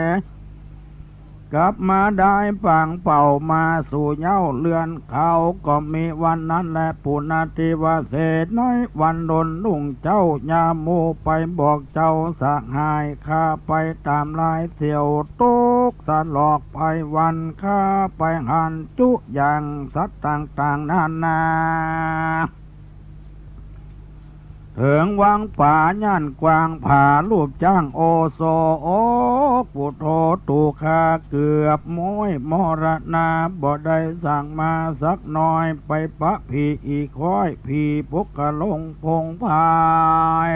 กลับมาได้ปังเป่ามาสู่เย้าเรือนเขาก็มีวันนั้นแหละปุณติวเศษน้อยวันดนลุงเจ้ายาโมไปบอกเจ้าสหายข้าไปตามลายเสี่ยวตุกสลอกไปวันข้าไปหันจุอย่างสัตว์ต่างๆนานาถึงวังป่าย่านกวางผารูปจ้างโอโซโอกปุโธตูคาเกือบม้อยมรณาบ่ได้สั่งมาสักหน่อยไปปะผีอีค้อยผีปุกกะลงพงพาย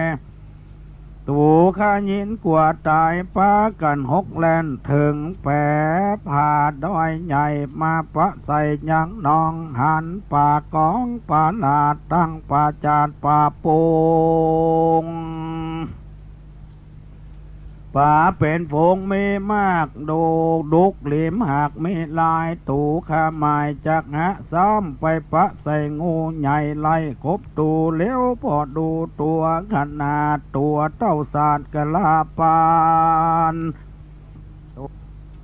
ตูข้ายินกว่าตายป้ากันหกแลนถึงแปรผ่าดอยใหญ่มาปะใส่ยังนองหันป่ากองป่าลาดตั้งป่าจาดป่าโปงป่าเป็นฝงมีมากดูดุกเหลี่ยมหากมีลายตูข้าหมายจากหะซ้อมไปปะใส่งูใหญ่ไล่คบตูเลี้ยวพอดูตัวขนาดตัวเต้าสาดกะลาปาน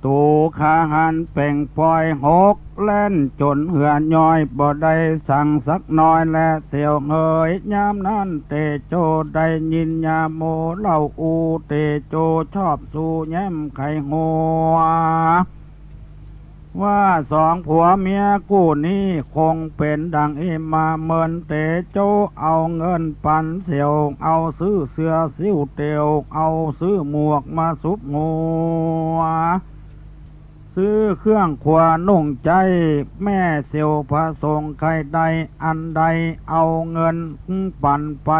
ตูขาหันเป่งปล่อยหกเล่นจนเหือนย่อยบ่ได้สั่งสักน้อยและเสียวเงยยามนั้นเตโจได้ยินยาโมเล่าอูเตโจชอบสู่แย้มไข่หัวว่าสองผัวเมียกู้นี้คงเป็นดังเอมาเมินเตโจเอาเงินปันเสียวเอาซื้อเสื้อซิ่วเตียวเอาซื้อหมวกมาซุบหัว ซื้อเครื่องขวานุ่งใจแม่เสียวพระสงฆ์ใครใดอันใดเอาเงินปั่นไป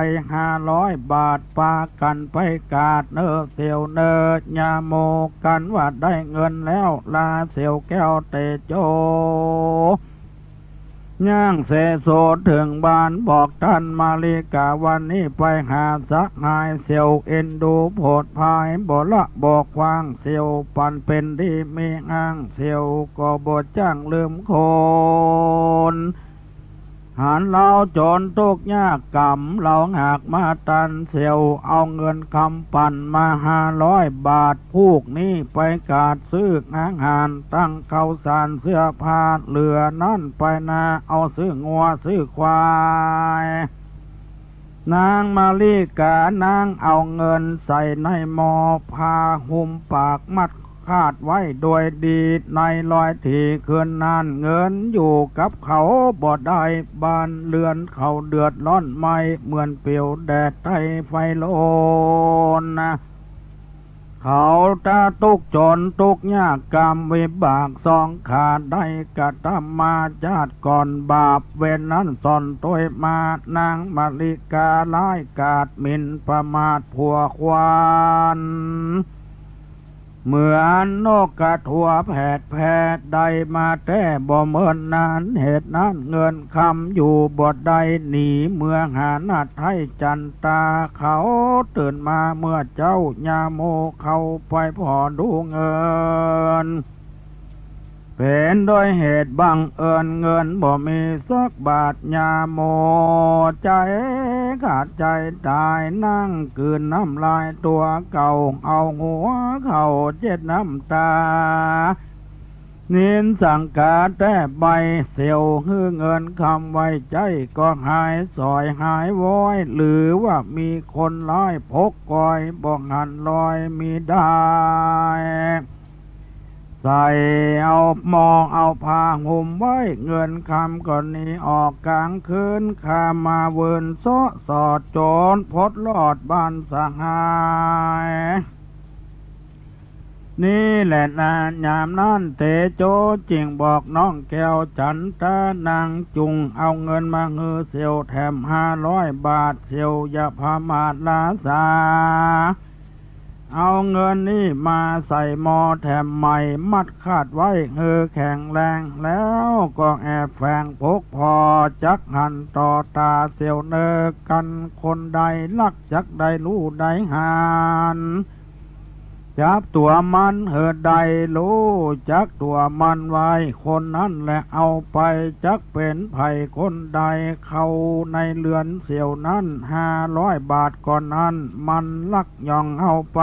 500 บาทปากันไปกาดเนอเสียวเนอยาโมกันว่าได้เงินแล้วลาเสียวแก้วเตโจย่างเสโสถึงบ้านบอกท่านมาลิกาวันนี้ไปหาสักหายเสียวเอ็นดูโผดพายบ่ละบอกวางเสียวปันเป็นดีมีอ้างเสียวก็บ่จ้างลืมคนหันเราจนทุกยากกรรมเราหักมาตันเสียวเอาเงินคำปั่นมา500 บาทพูกนี้ไปกาดซื้ออาหารตั้งข้าวสารเสื้อผ้าเหลือนั่นไปนาเอาซื้องัวซื้อควายนางมาลีกานางเอาเงินใส่ในหม้อพาหุ้มปากมัดคาดไว้โดยดีในลอยที่คืนนานเงินอยู่กับเขาบ่ได้บ้านเรือนเขาเดือดร้อนไม่เหมือนเปลวแดดใต้ไฟโลนนะเขาตาตุกจนตุกยากกรรมวิบากสองขาดได้กระทำมาจาดก่อนบาปเวรนั้นสอนตัวมานางมาริกาไล่กาดหมิ่นประมาทผัวควานเหมือนนกกระทัวแผดใดมาแต่บ่เมินนานเหตุนั้นเงินคำอยู่บ่ใดหนีเมื่อหาหน้าไทยจันตาเขาตื่นมาเมื่อเจ้ายาโมเข้าไปพอดูเงินเป็นโดยเหตุบังเอิญเงินบ่มีสักบาทยาโมใจขาดใจตายนั่งคืนน้ำลายตัวเก่าเอาหัวเข่าเจ็ดน้ำตานินสังกาแต่ใบเสียวฮือเงินคำไว้ใจก็หายสอยหายว้อยหรือว่ามีคนร้ายพกกอยบอกหันลอยมีได้ใส่เอามองเอาผ้าห่มไว้เงินคำก่อนนี้ออกกลางคืนข้ามาเวินซ้อสอดโจรพดลอดบ้านสหายนี่แหละนายามนั้นเตโจจิงบอกน้องแก้วจันตานางจุงเอาเงินมาฮือเสียวแถม500 บาทเสียวอย่าพามาดลาสาเอาเงินนี่มาใส่หม้อแถมใหม่มัดคาดไว้แข็งแรงแล้วก็แอบแฝงพกพอจักหันต่อตาเสียวเนอกันคนใดลักจักใดรู้ใดหันจับตัวมันใดรู้จักตัวมันไว้คนนั้นแหละเอาไปจักเป็นไผ่คนใดเข้าในเรือนเสี่ยวนั้น500 บาทก่อนนั้นมันลักย่องเอาไป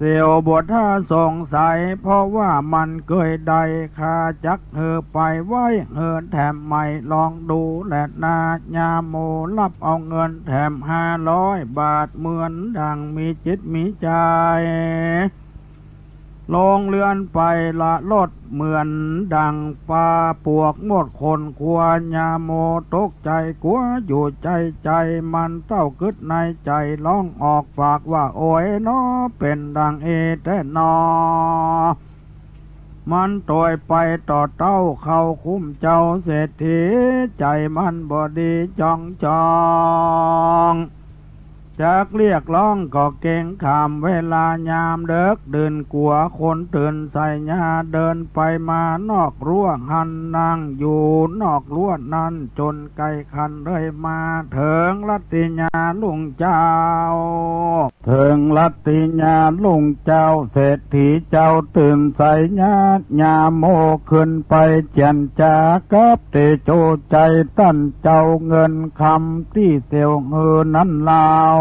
เสี่ยวบทถ้าสงสัยเพราะว่ามันเคยใดคาจักไปไว้แถมใหม่ลองดูแหละนาญาโมรับเอาเงินแถม500 บาทเหมือนดังมีจิตมีใจลงเรือนไปละลดเหมือนดังปลาปวกหมดคนควรญาโมตกใจกลัวอยู่ใจมันเต้ากึดในใจร้องออกฝากว่าโอ้ยน้อเป็นดังแต่นอมันตอยไปต่อเต้าเข้าคุ้มเจ้าเศรษฐีใจมันบ่ดีจองจักเรียกร้องก็เก่งขามเวลายามเด็กเดินกลัวคนตื่นใส่ยาเดินไปมานอกรั้วหันนางอยู่นอกรั้วนั้นจนไกลคันเลยมาถึงลัตติญาลุงเจ้าถึงลัตติญาลุงเจ้าเศรษฐีเจ้าตื่นใส่ญาโมขึ้นไปเจียนจากัเตโจใจตั้นเจ้าเงินคำที่เสียวนั้นลาว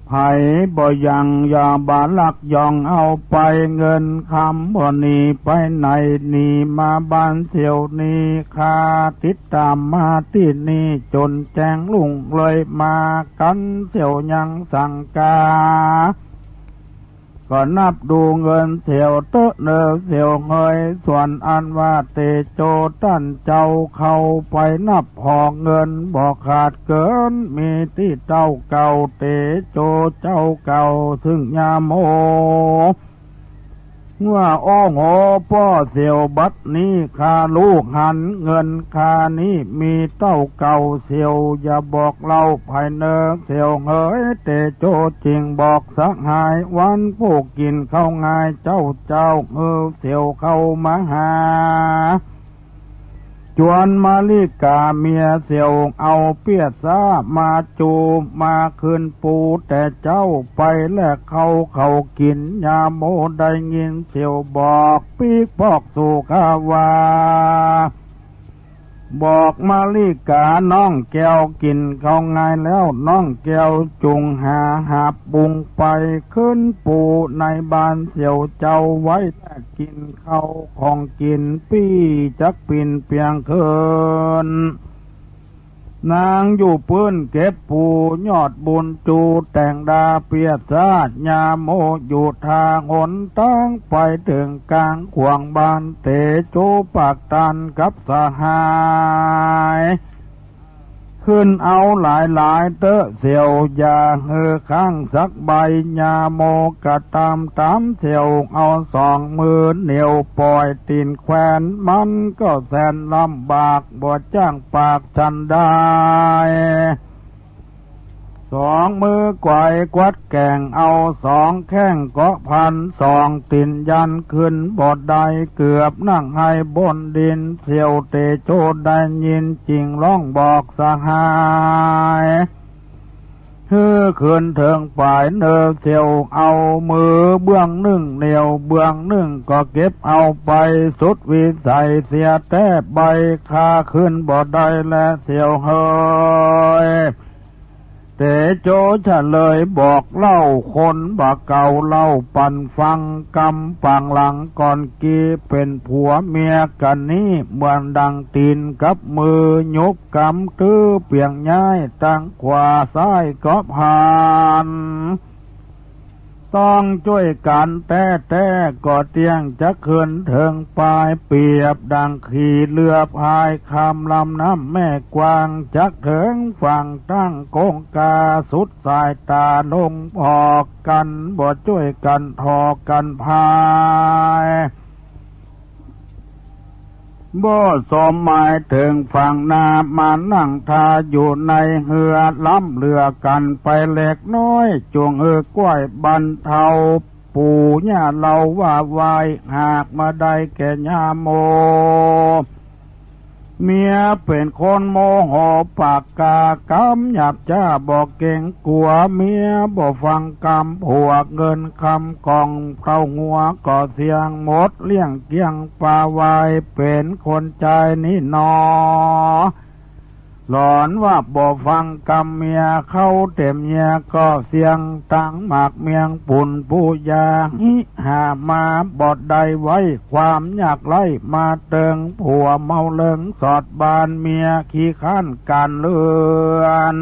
ไผบ่ยังยาบาลักยองเอาไปเงินคำบ่หนีไปไหนหนีมาบ้านเสียวนี้คาติดตามมาที่นี่จนแจ้งลุงเลยมากันเสียวยังสั่งกา ก็นับดูเงินเสียวเตอะเนอเสียวเงยส่วนอันว่าเตโจตั้นเจ้าเข้าไปนับหอกเงินบอกขาดเกินมีที่เจ้าเก่าเตโจเจ้าเก่าซึ่งยามโมว่าโอ้โหพ่อเสียวบัดนี้ข้าลูกหันเงินข้านี้มีเต้าเก่าเสียวอย่าบอกเราภายเนอเสียวเฮ้ยเตโจจริงบอกสักหายวันผู้กินเข้าง่ายเจ้าเสียวเข้ามาหาจวนมาลิกาเมียเสียวเอาเปียซามาจูมาคืนปูแต่เจ้าไปและเขากินยาโมได้ยินเสียวบอกปีกพอกสู่ข้าวาบอกมาลิกาน้องแก้วกินเขาง่ายแล้วน้องแก้วจุงหาบุงไปขึ้นปูในบ้านเสียวเจ้าไว้แต่กินเขาของกินปี้จักปินเปียงเคินนางอยู่ปื้นเก็บปูยอดบุญจูแต่งดาเปียซาดยาโมอยู่ทางหนตั้งไปถึงกลางขวางบ้านเตโจปากตันกับสหายขึ้นเอาหลายเตอะเสียวยาข้างสักใบยาโมกะตามเสียวเอา2 มือเหนียวปล่อยตีนแขวนมันก็แสนลำบากบ่จ้างปากฉันได้2 มือไกวกวัดแก่งเอา2 แข้งเกาะพัน2 ตินยันขึ้นบดใดเกือบนั่งให้บนดินเสียวเตโจได้ยินจริงร้องบอกสหายขึ้นเถิงป่ายเนอเสียวเอามือเบื้องหนึ่งเหนียวเบื้องหนึ่งก็เก็บเอาไปสุดวิสัยเสียแต่ใบคาขึ้นบดใดและเสียวเฮยเตโจฉันเลยบอกเล่าคนบ่เก่าเล่าปันฟังกำปังหลังก่อนกี้เป็นผัวเมียกันนี้เหมือนดังตีนกับมือยกกำตื้อเปียงย้ายตั้งขวาซ้ายก็ผ่านต้องช่วยกันแต่ก็เตียงจะขึ้นเถิงปลายเปียบดังขี่เรือพายคำลำน้ำแม่กวางจักเถิงฝั่งตั้งโกงกาสุดสายตาลงพอกกันบ่ช่วยกันทอกันพายบ่สมหมายถึงฝั่งนามานั่งทาอยู่ในเหือล้ำเรือกันไปเล็กน้อยจวงกล้วยบันเทาปู่ย่าเราว่าวายหากมาได้แก่ยาโมเมียเป็นคนโมโหปากกากำหยับจ้าบอกเก่งกลัวเมียบ่ฟังกำผัวเงินคำกองเข้าหัวก่อเสียงหมดเลี้ยงเกี้ยงปลาวายเป็นคนใจนี่นอหลอนว่าบ่ฟังกำเมียเข้าเต็มเมียก็เสียงตั้งหมากเมียงปุ่นผู้ยาหิหามาบอดใดไว้ความอยากไล่มาเติงผัวเมาเลิงสอดบานเมียขี้ข้านการเลือน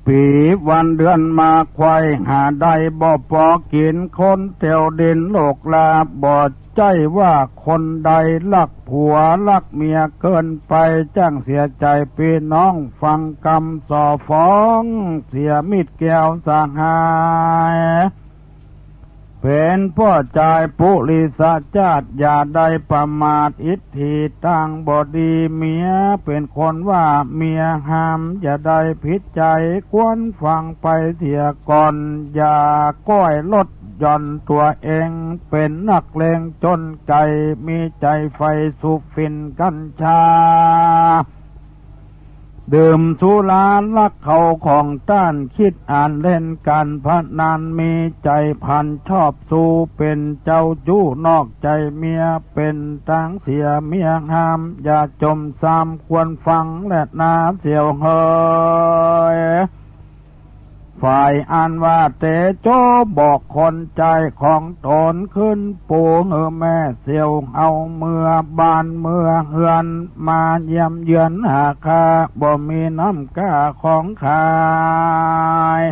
ปีวันเดือนมาควายหาได้บ่พอกินคนเตียวดินโลกลาบ่ใจว่าคนใดลักผัวลักเมียเกินไปจ้างเสียใจพี่น้องฟังกรรมส่อฟ้องเสียมิตรแก้วสหายเป็นพ่อใจปุริสจาตอย่าได้ประมาทอิทธิตั้งบดีเมียเป็นคนว่าเมียห้ามอย่าได้ผิดใจควรฟังไปเสียก่อนอย่าก้อยลดหย่อนตัวเองเป็นนักเลงจนใจมีใจไฟสูบฟินกัญชาดื่มสุราลักเขาของต้านคิดอ่านเล่นการพนันมีใจพันชอบสู้เป็นเจ้าจู้นอกใจเมียเป็นตั้งเสียเมียห้ามอย่าจมซ้ำควรฟังและนาเสียวเฮยฝ่ายอันว่าเตโจบอกคนใจของตนขึ้นปูแม่เสียวเอาเมื่อบานเมื่อเฮือนมาเยี่ยมเยือนหาคาบ่มีน้ำกาของขาย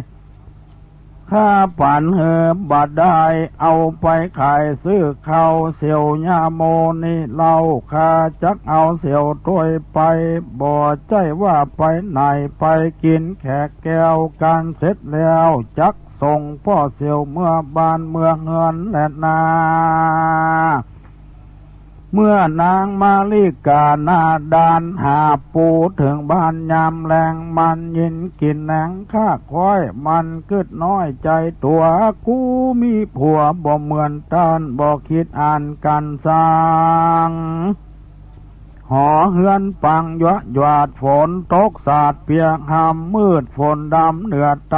ข้าป่านเฮอบาดได้เอาไปขายซื้อข้าวเสียวยาโมนี่เล่าข้าจักเอาเสียวถ้วยไปบ่ใจว่าไปไหนไปกินแขกแก้วการเสร็จแล้วจักส่งพ่อเสียวเมื่อบ้านเมืองเงินและนาเมื่อนางมาลิกาหน้าดานหาปูถึงบ้านยามแรงมันยินกินแหนงข้าคอยมันกึดน้อยใจตัวกูมีผัวบ่เหมือนตานบ่คิดอ่านกันสร้างหอเฮือนปังยวดหยาดฝนตกสาดเปียกหำมืดฝนดำเหนือไต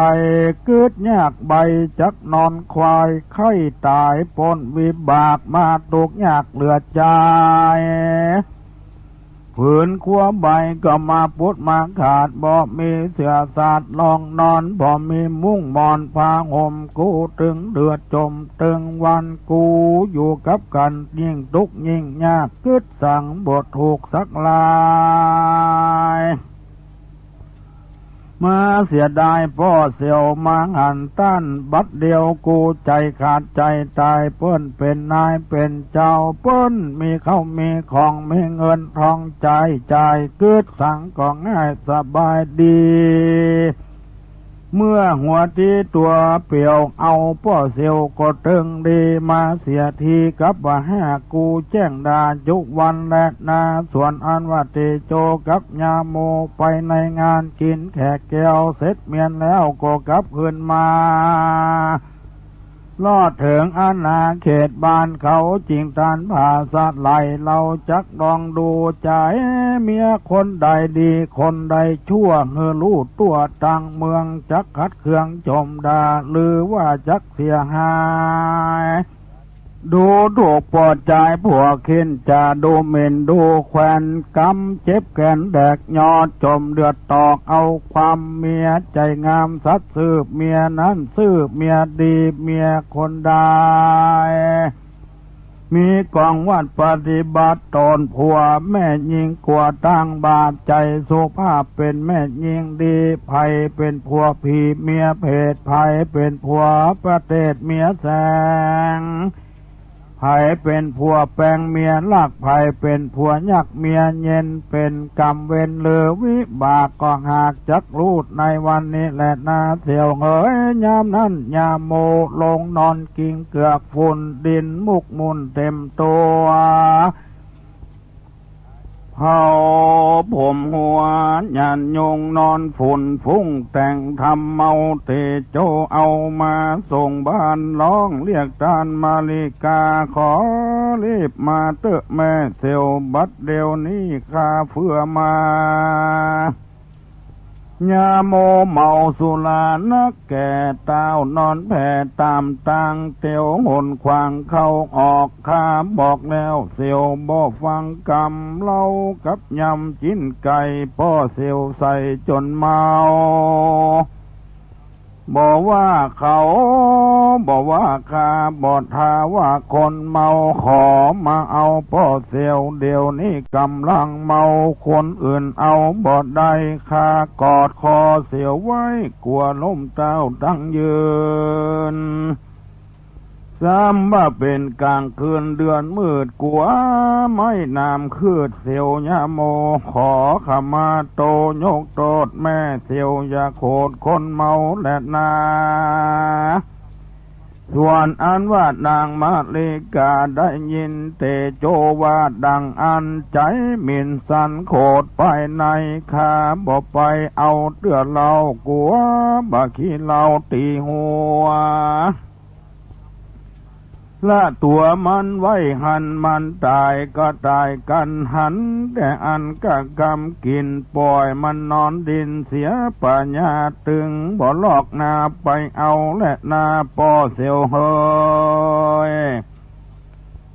กึดยากใบจักนอนควายไข้ตายปนวิบากมาตกยากเหลือใจผืนขั้วใบก็มาพุดมาขาดบ่มีเสือสาดลองนอนบ่มีมุ้งมอนผ้าห่มกูตึงเดือดจมตึงวันกูอยู่กับกันยิ่งทุกข์ยิ่งยากกึดสั่งบทถูกสักลายมาเสียดายพ่อเสียวมาหันต้านบัดเดียวกูใจขาดใจตายเปิ้นเป็นนายเป็นเจ้าเปิ้นมีเข้ามีของมีเงินทองใจกึดสั่งก็ง่ายสบายดีเมื่อหัวที่ตัวเปี่ยวเอาพ่อเสียวก็ตึงดีมาเสียทีกับว่าห้ากูแจ้งดาจุวันและนาส่วนอันว่าเตโจกับยาโมไปในงานกินแขกแก้วเสร็จเมียนแล้วก็กลับคืนมาลอดถึงอาณาเขตบ้านเขาจิงตานภาษาไหลเราจักลองดูใจเมียคนใดดีคนใดชั่วเฮอรู้ตัวต่างเมืองจักขัดเคืองจมดาหรือว่าจักเสียหายดูถูกปอดใจผัวขินจะดูหมิ่นดูแขวนกำเจ็บแขนแดกยอดจมเดือดตอกเอาความเมียใจงามสัตว์สืบเมียนั้นสืบเมียดีเมียคนได้มีกองวัดปฏิบัติตนผัวแม่ยิงกลัวตั้งบาดใจสุภาพเป็นแม่ยิงดีภัยเป็นผัวผีเมียเพศภัยเป็นผัวประเทศเมียแสงไผเป็นผัวแปลงเมียลากไผเป็นผัวยักเมียเย็นเป็นกรรมเวรเลือวิบากก็หากจักรูดในวันนี้แหละนาเสียวเอ๋ยยามนั้นยามโมลงนอนกิ่งเกือกฝุ่นดินมุกมุนเต็มตัวเผาผมหัวยันยงนอนฝุ่นฟุ้งแต่งทำเมาเตโจเอามาส่งบ้านร้องเรียกทานมาลิกาขอรีบมาเตอะแม่เสียวบัดเดียวนี้ข้าเพื่อมายาโมเมาสุรานักแก่เต้านอนแผ่ตามตังเตียวหนขวางเข้าออกข้าบอกแล้วเสียวบ่ฟังกำเล่ากับยำจิ้นไก่พ่อเสียวใส่จนเมาบอกว่าเขาบอกว่าข้าบอกทาว่าคนเมาขอมาเอาพ่อเสียวเดี๋ยวนี้กำลังเมาคนอื่นเอาบ่ได้ข้ากอดคอเสียวไว้กลัวล้มเต้าตั้งยืนซ้ำว่าเป็นกลางคืนเดือนมืดกลัวไม่นามคืดเสียวยาโมขอขมาโตยกโตดแม่เสียวอย่าโคดคนเมาและนาส่วนอันว่านางมาลิกาได้ยินเตโจว่าดังอันใจหมิ่นสันโคดไปในข้าบ่ไปเอาเตือเรากลัวบ่ขี้เราตีหัวละตัวมันไว้หันมันตายก็ตายกันหันแต่อันกะกำกินปล่อยมันนอนดินเสียปัญญาตึงบ่ลอกนาไปเอาและนาปอเสียวเฮย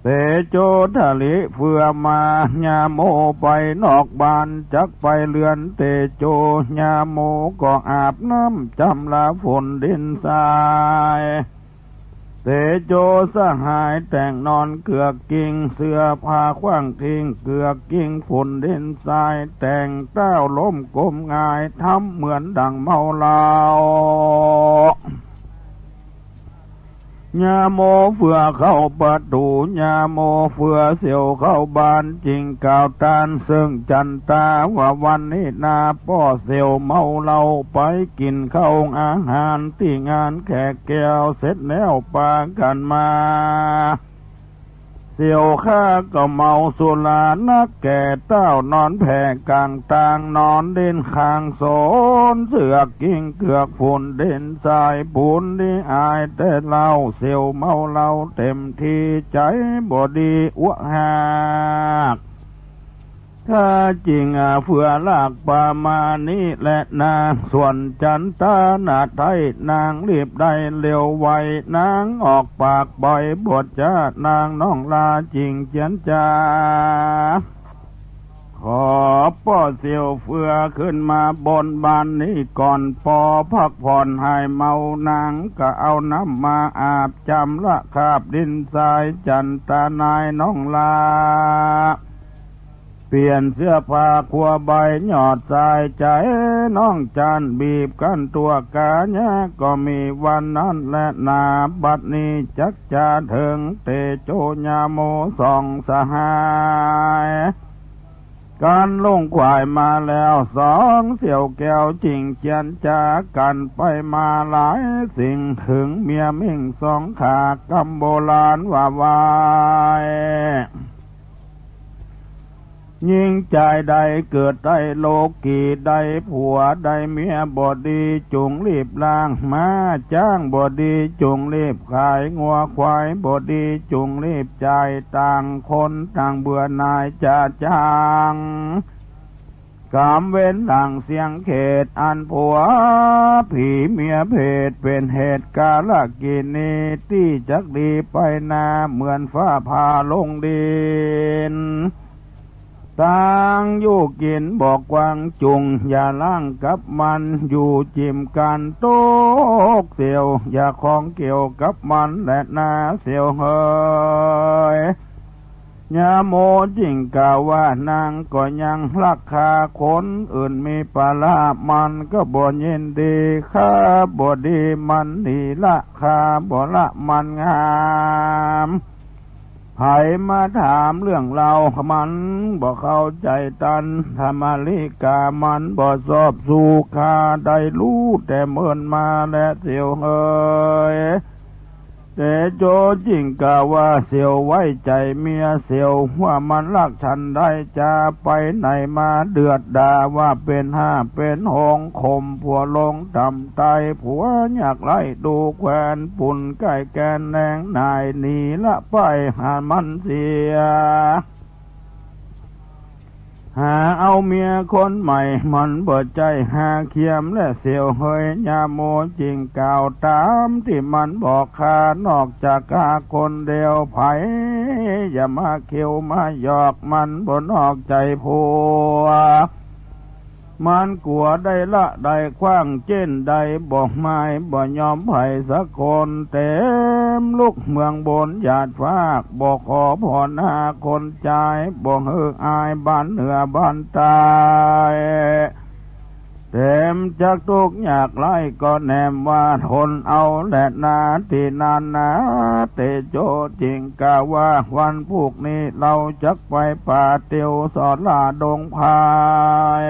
เตโจทะลิเฟื่อมาญาโมไปนอกบ้านจักไปเรือนเตโจญาโมก็อาบน้ำจำลาฝนดินทรายเตโจสหายแต่งนอนเกือกกิ่งเสื้อผ้าขว้างทิ้งเกือกกิ่งฝุ่นดินทรายแต่งเต้าล้มกลมงายทำเหมือนดังเมาเหล้า ยาโมเฟื่อเข้าประตูยาโมเฟื่อเสียวเข้าบ้านจริงกล่าวตานซึ่งจันตาว่าวันนี้นาป้อเสียวเมาเหล้าไปกินข้าวอาหารที่งานแขกแก้วเสร็จแล้วปากันมาเสียวข้าก็เมาสุรานักแก่เต้านอนแผ่กลางต่างนอนเด่นข้างโซนเสือกกิ่งเกือกฝุ่นเด่นสายปูนนี่อายแต่เล่าเสียวเมาเล่าเต็มที่ใจบ่ดีอ้วกหักถ้าจริงเฟื่อลากป่ามานี่แหละนางส่วนจันตาหน้าไทยนางรีบได้เร็วไวนางออกปากบ่อยบทจ้านางน้องลาจริงเจียนจาขอป้อเสียวเฟื่อขึ้นมาบนบานนี้ก่อนปอพักผ่อนให้เมานางก็เอาน้ำมาอาบจำละคาบดินทรายจันตานายน้องลาเปลี่ยนเสื้อผ้าขัวใบหยอดสายใจน้องจันบีบกันตัวกาญะก็มีวันนั้นและนาบัดนี้จักจะถึงเตโจญาโมสองสหายการลงควายมาแล้วสองเสี่ยวแก้วจริงเจียนจากันไปมาหลายสิ่งถึงเมียมิ่งสองขากำโบราณว่าวายยิ่งใจใดเกิดได้โลกีได้ผัวได้เมียบอดีจุงรีบล้างมาจ้างบอดีจุงรีบขายงัวควายบอดีจุงรีบจ่ายต่างคนต่างเบื่อนายจะจางกามเว้นหลังเสียงเขตอันผัวผีเมียเพศเป็นเหตุกาลกินีที่จักดีไปนาเหมือนฟ้าผ่าลงดินต่างอยู่กินบอกกวางจุงอย่าล่างกับมันอยู่จิ้มกันโต๊กเสียวอย่าของเกี่ยวกับมันและนาเสียวเฮยยาโมจริงกล่าวว่านางก็ยังราคาคนอื่นมีปลามันก็บ่ยินดีข้าบ่ดีมันดีละข้าบ่ละมันงามไผมาถามเรื่องเรามันบ่เข้าใจตันธรรมลิกามันบ่สอบสู่ข้าได้รู้แต่เมินมาและเสียวเฮยแต่โจจริงกะว่าเสียวไว้ใจเมียเสียวว่ามันรักฉันได้จะไปไหนมาเดือดด่าว่าเป็นห้าเป็นหงข่มผัวลงทำตายผัวอยากไล่ดูแควนปุ่นใกล้แกนแนงนายหนีละไปหามันเสียหาเอาเมียคนใหม่มันเบิดใจหาเขียมและเสียวเฮยยาโมจริงกล่าวตามที่มันบอกข้านอกจากข้าคนเดียวไผอย่ามาเขียวมาหยอกมันบ่นอกใจผัวมันกลัวได้ละได้คว้างเจ้นได้บอกไม่บ่ยอมไผสักคนเต็มลูกเมืองบนหยาดฟากบอกขอผ่อนหาคนใจบอกเฮืออายบ้านเหนือบ้านใต้เต็มจากทุกอยากไล่ก็แนมว่าทนเอาและนาที่นานนาเตโจจริงกะว่าวันพวกนี้เราจักไปป่าเตียวสอดลาดงพาย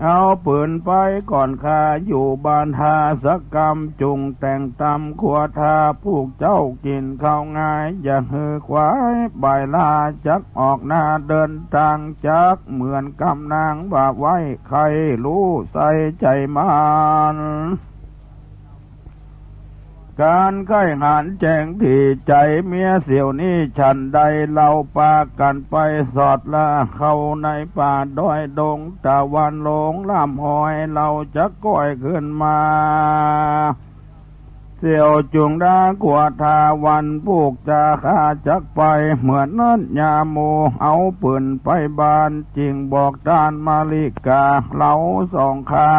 เอาปืนไปก่อนข้าอยู่บ้านทาสักกรรมจุงแต่งตำขวทาพวกเจ้ากินข้าวง่ายอย่าหือควายใบลาจักออกหน้าเดินทางจักเหมือนกำนางบาไว้ใครรู้ใส่ใจมันการไข้หานแจงที่ใจเมียเสี่ยวนี้ฉันใดเราปากันไปสอดละเข้าในป่าดอยดงตะวันหลงล่ำหอยเราจะก้อยขึ้นมาเสี่ยวจุงดากวดทาวันผูกจะข้าจักไปเหมือนนั้นยาโมเอาปืนไปบานจริงบอกดานมาลิกาเราสองขา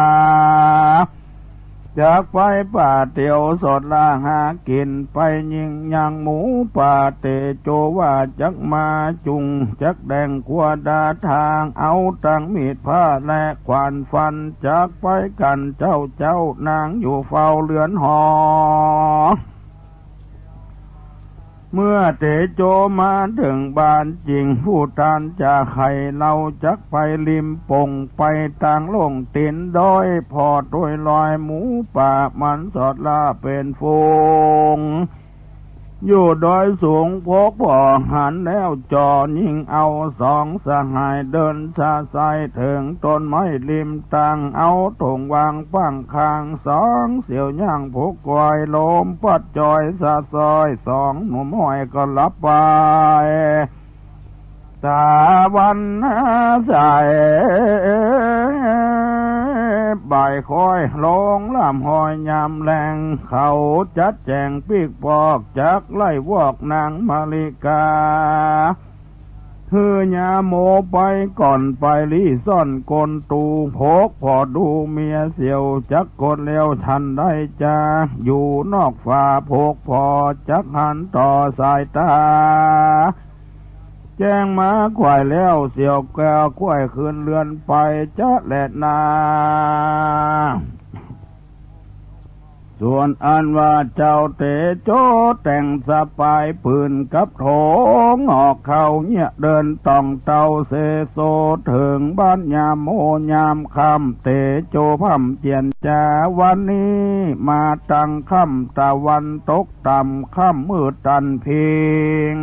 จากไปป่าเตียวสดลาหากินไปยิงยังหมูป่าเตโจว่าจักมาจุงจักแดงขวดาทางเอาตังมีดผ้าและขวานฟันจากไปกันเจ้านางอยู่เฝ้าเรือนหอ เมื่อเตโจมาถึงบ้านจริงผู้ทานจะไข่เราจักไปริมปงไปต่างลงตินโดยพอดโดยลอยหมูป่ามันสอดล่าเป็นฝูงอยู่ดอยสูงพกบ่อหันแล้วจอยิงเอาสองสหายเดินชาไซถึงต้นไม้ริมตังเอาถงวางปั้งคางสองเสี่ยวย่างผูกกอยลมปัดจอยสะซอยสองหนุ่มห้อยก็ลับไปตาวันใสบ่ายคอยลงลำหอยยามแรงเขาจัดแจงปีกปอกจักไล่วอกนางมาริกาเฮือยาโมไปก่อนไปลีซ่อนกลตูพกพอดูเมียเสียวจักกดเลี้ยวทันได้จ้าอยู่นอกฝ่าพกพอจักหันต่อสายตาแจ้งมาควายแล้วเสียวแก้วควายคืนเรือนไปจะแลดนาส่วนอันว่าเจ้าเตโจแต่งสปายปืนกับโถงออกเขาเนี่ยเดินต้องเต้าเสโซถึงบ้านยามโมยามคำเตโจพัมเจียนจาวันนี้มาตั้งค่ำตะวันตกต่ำค่ำมืดตันเพียง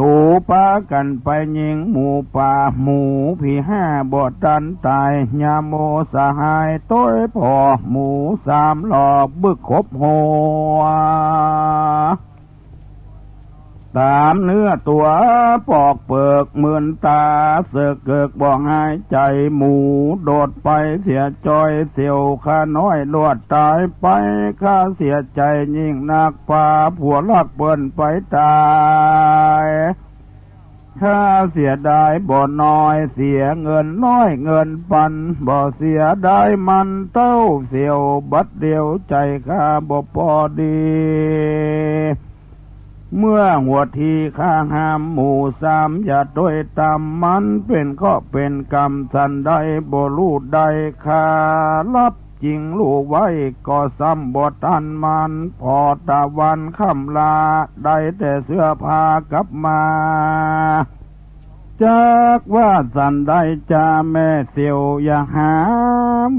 ตูปากันไปยิงหมูป่าหมูพี่ห้าบอดดันตายยาโมสหายต้อยพ่อหมูสามหลอกบึกคบหัวตามเนื้อตัวปอกเปิกเหมือนตาเสือกเกิกบ่หายใจหมูโดดไปเสียจอยเสียวข้าน้อยลวดตายไปข้าเสียใจยิ่งนักป่าผัวลักเปิ้นไปตายข้าเสียดายบ่น้อยเสียเงินน้อยเงินปันบ่เสียได้มันเต้าเสียวบัดเดียวใจข้าบ่พอดีเมื่อหัวทีข้าห้ามหมู่สามอย่าโดยตามมันเป็นข้อเป็นกรรมสันใดบ่รู้ใดข้ารับจริงรู้ไว้ก็ซ้ำบ่ทันมันพอตะวันค่ำลาได้แต่เสื้อผ้ากลับมาจักว่าสันได้จ่าแม่เสียวอย่าหา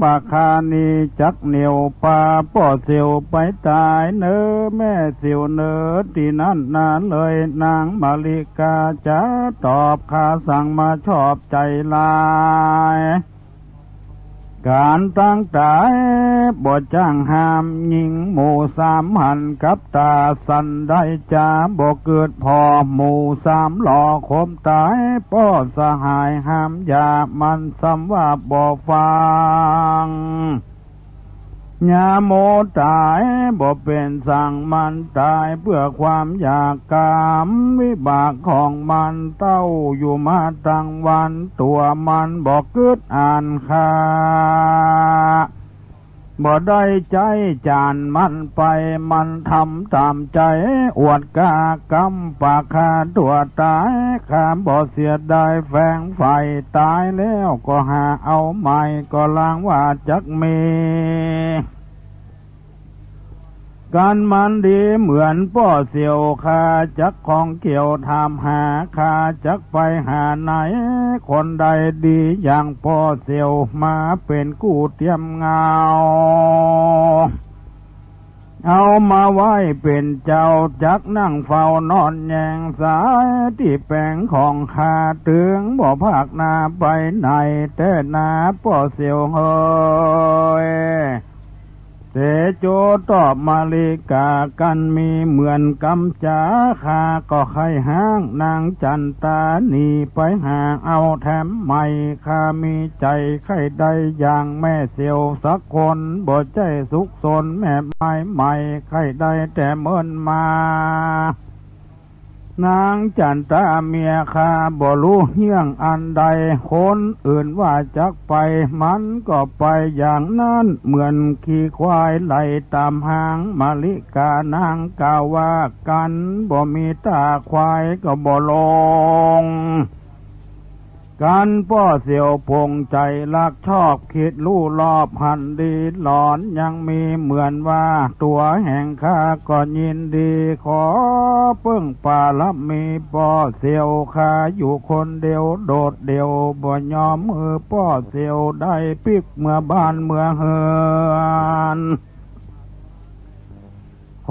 ว่าคานีจักเหนียวป่าป่อเสียวไปตายเนอแม่เสียวเนอที่นั่นนานเลยนางมาริกาจะตอบข้าสั่งมาชอบใจลายการตั้งตายบ่จ้างห้ามยิงหมู่สามหันกับตาสันได้จ่าบ่เกิดพอหมู่สามหล่อคมตายป้อสหายห้ามอย่ามันซ้ำว่าบ่ฟังยาโมตายบ่เป็นสั่งมันตายเพื่อความอยากกามวิบากของมันเต้าอยู่มาตั้งวันตัวมันบ่เกิดอ่านค่าบ่ได้ใจจานมันไปมันทำตามใจอวดกากำปากคาตัวตายข้าบ่เสียดายแฝงไฟตายแล้วก็หาเอาใหม่ก็ล้างว่าจักมีการมันดีเหมือนป้อเสียวข้าจักของเกี่ยวทำหาข้าจักไปหาไหนคนใดดีอย่างป้อเสียวมาเป็นกู้เตรียมเงาเอามาไว้เป็นเจ้าจักนั่งเฝ้านอนแยงสายที่แปลงของข้าถึงบ่ภาคนาไปไหนแต่นาป้อเสียวเฮยเตโจตอบมาลิกากันมีเหมือนกำจาข้าก็ไข้ห้างนางจันตาหนีไปหาเอาแถมใหม่ข้ามีใจไข้ใดอย่างแม่เสียวสักคนบ่ใจสุขสนแม่ไม้ใหม่ไข้ใดแต่เมินมานางจันตาเมียข้าบ่รู้เฮี้ยงอันใดคนอื่นว่าจักไปมันก็ไปอย่างนั้นเหมือนขี่ควายไล่ตามหางมาลิกานางกล่าวว่ากันบ่มีตาควายก็บ่ลง การป้อเสียวพงใจรักชอบคิดลู่รอบหันดีหลอนยังมีเหมือนว่าตัวแห่งข้าก็ยินดีขอเพิ่งป่าลับมีป้อเสียวข้าอยู่คนเดียวโดดเดียวบ่ยอมมือป้อเสียวได้ปิกเมื่อบ้านเมื่อเฮือน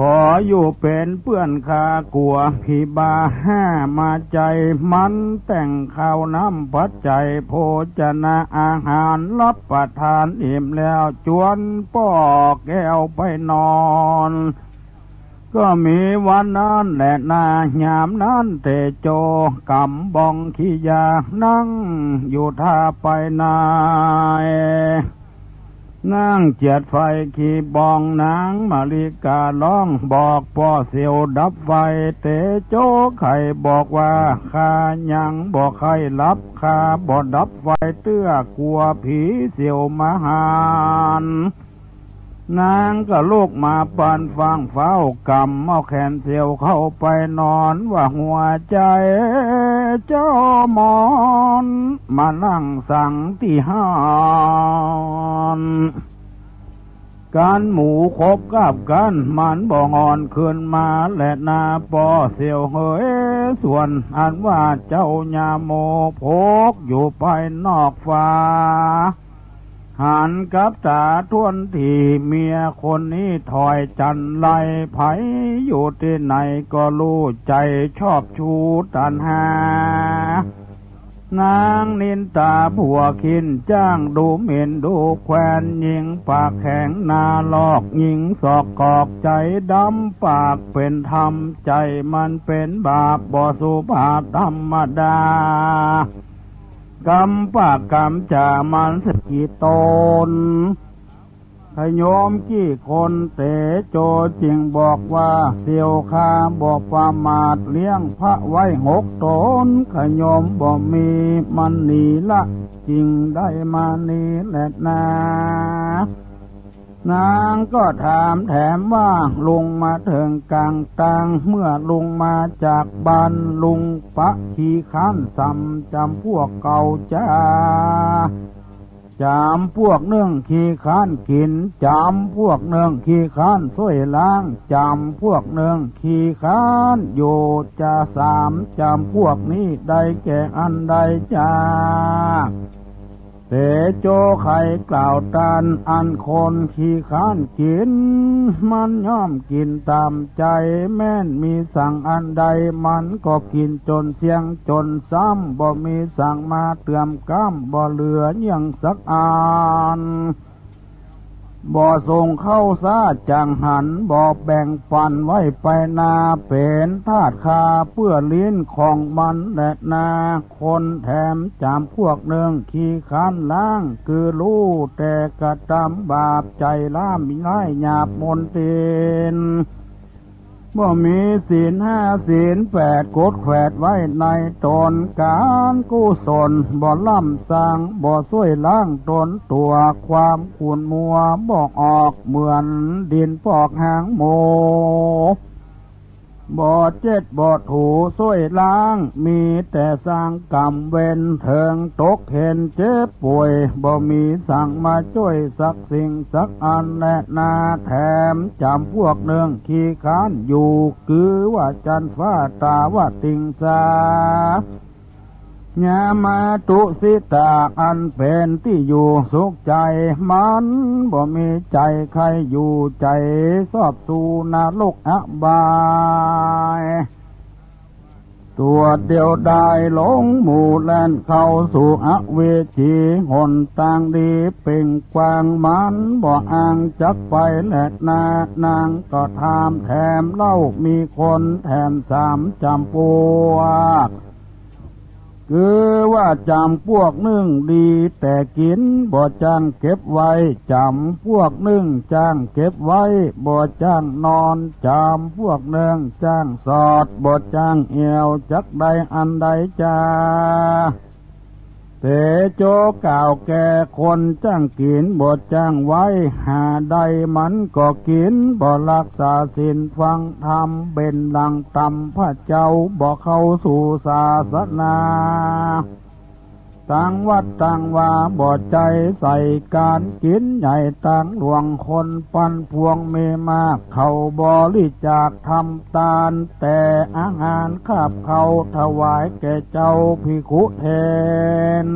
ขออยู่เป็นเพื่อนข้ากลัวพี่บาห้ามาใจมันแต่งข้าวน้ำปัจจัยโภชนะอาหารรับประทานอิ่มแล้วจวนป้อแก้วไปนอนก็มีวันนั้นแหละนายามนั้นเตโจกำบองขี้ยานั่งอยู่ท่าไปนายนั่งเจียดไฟขี่บองนางมาริการ้องบอกพ่อเสียวดับไฟเตโจไข่บอกว่าข้ายังบอกใครรับข้าบ่ดับไฟเตื้อกลัวผีเสียวมาหานนางก็ลูกมาปานฟังเฝ้ากำเอาแขนเสียวเข้าไปนอนว่าหัวใจเจ้ามอนมานั่งสั่งที่ห้านการหมูคบกับกันมันบ่งอนขึ้นมาและนาปอเสียวเฮยส่วนอันว่าเจ้าญาโมโพกอยู่ภายนอกฟ้าหันกับตาทวนที่เมียคนนี้ถอยจันไลไผอยู่ที่ไหนก็รู้ใจชอบชูตันหานางนินตาผัวขินจ้างดูหมิ่นดูแควนยิงปากแข็งนาลอกยิงศอกกอกใจดำปากเป็นธรรมใจมันเป็นบาปบ่สุภาพธรรมดากำปากกำจ่ามันสกิตนขยมกี่คนเตโจจริงบอกว่าเสียวคาบอกประมาทเลี้ยงพระไว้6 ตนขยมบ่มีมันหนีละจริงได้มานี้แหละนางก็ถามแถมว่าลุงมาถึงกลางตังเมื่อลุงมาจากบ้านลุงปะขี้ข้านซ้ำจำพวกเก่าจ้าจำพวกเนื่องขี้ข้านกินจำพวกเนื่องขี้ข้านช่วยล้างจำพวกเนื่องขี้ข้านอยู่จะ3จำพวกนี้ได้แก่อันใดจ้าเตโจไข่กล่าวตานอันคนขี้ข้านกินมันย่อมกินตามใจแม่นมีสั่งอันใดมันก็กินจนเสียงจนซ้ำบ่มีสั่งมาเตือมก้ามบ่เหลือยังสักอันบ่ส่งเข้าซาจังหันบ่แบ่งปันไว้ไปนาเป็นทาสคาเพื่อลิ้นของมันและนาคนแถมจำพวกหนึ่งขี้ข้านล้างคือรู้แต่กระทำบาปใจล่ามไร้หยาบมนทินบ่มีศีล5ศีล8กดแขวดไว้ในตนการกุศลบ่ล่ำสร้างบ่ช่วยล้างตนตัวความขุ่นมัวบอกออกเหมือนดินปอกหางโมบ่เจ็ดบ่ถูช่วยล้างมีแต่สร้างกรรมเวรเถิงตกเห็นเจ็บป่วยบ่มีสั่งมาช่วยสักสิ่งสักอันแน่นาแถมจำพวกหนึ่งขี้ค้านอยู่คือว่าจันฟ้าตาวาติงสาญามาตุสิตาอันเป็นที่อยู่สุขใจมันบ่มีใจใครอยู่ใจสอบสู่นรกอบายตัวเดียวได้หลงหมู่แล่นเข้าสู่อเวจีหนต่างดีเป่งกวางมันบ่อ้างจักไปและนางก็ถามแถมเล่ามีคนแถม3จำพวกคือว่าจำพวกนึ่งดีแต่กินบ่จ้างเก็บไว้จำพวกนึ่งจ้างเก็บไว้บ่จ้างนอนจำพวกหนึ่งจ้างสอดบ่จ้างเอวจักใดอันใดจ้าเตโจกล่าวแก่คนจ้างกินบ่จ้างไว้หาใดมันก็กินบ่รักษาศีลฟังธรรมเป็นดังตำพระเจ้าบ่เข้าสู่ศาสนา ต่างวัดต่างว่าบ่ใจใส่การกินใหญ่ต่างหลวงคนปันพวงเมมากเขาบริจาคทำทานแต่อาหารคาบเขาถวายแก่เจ้าภิกขุแทน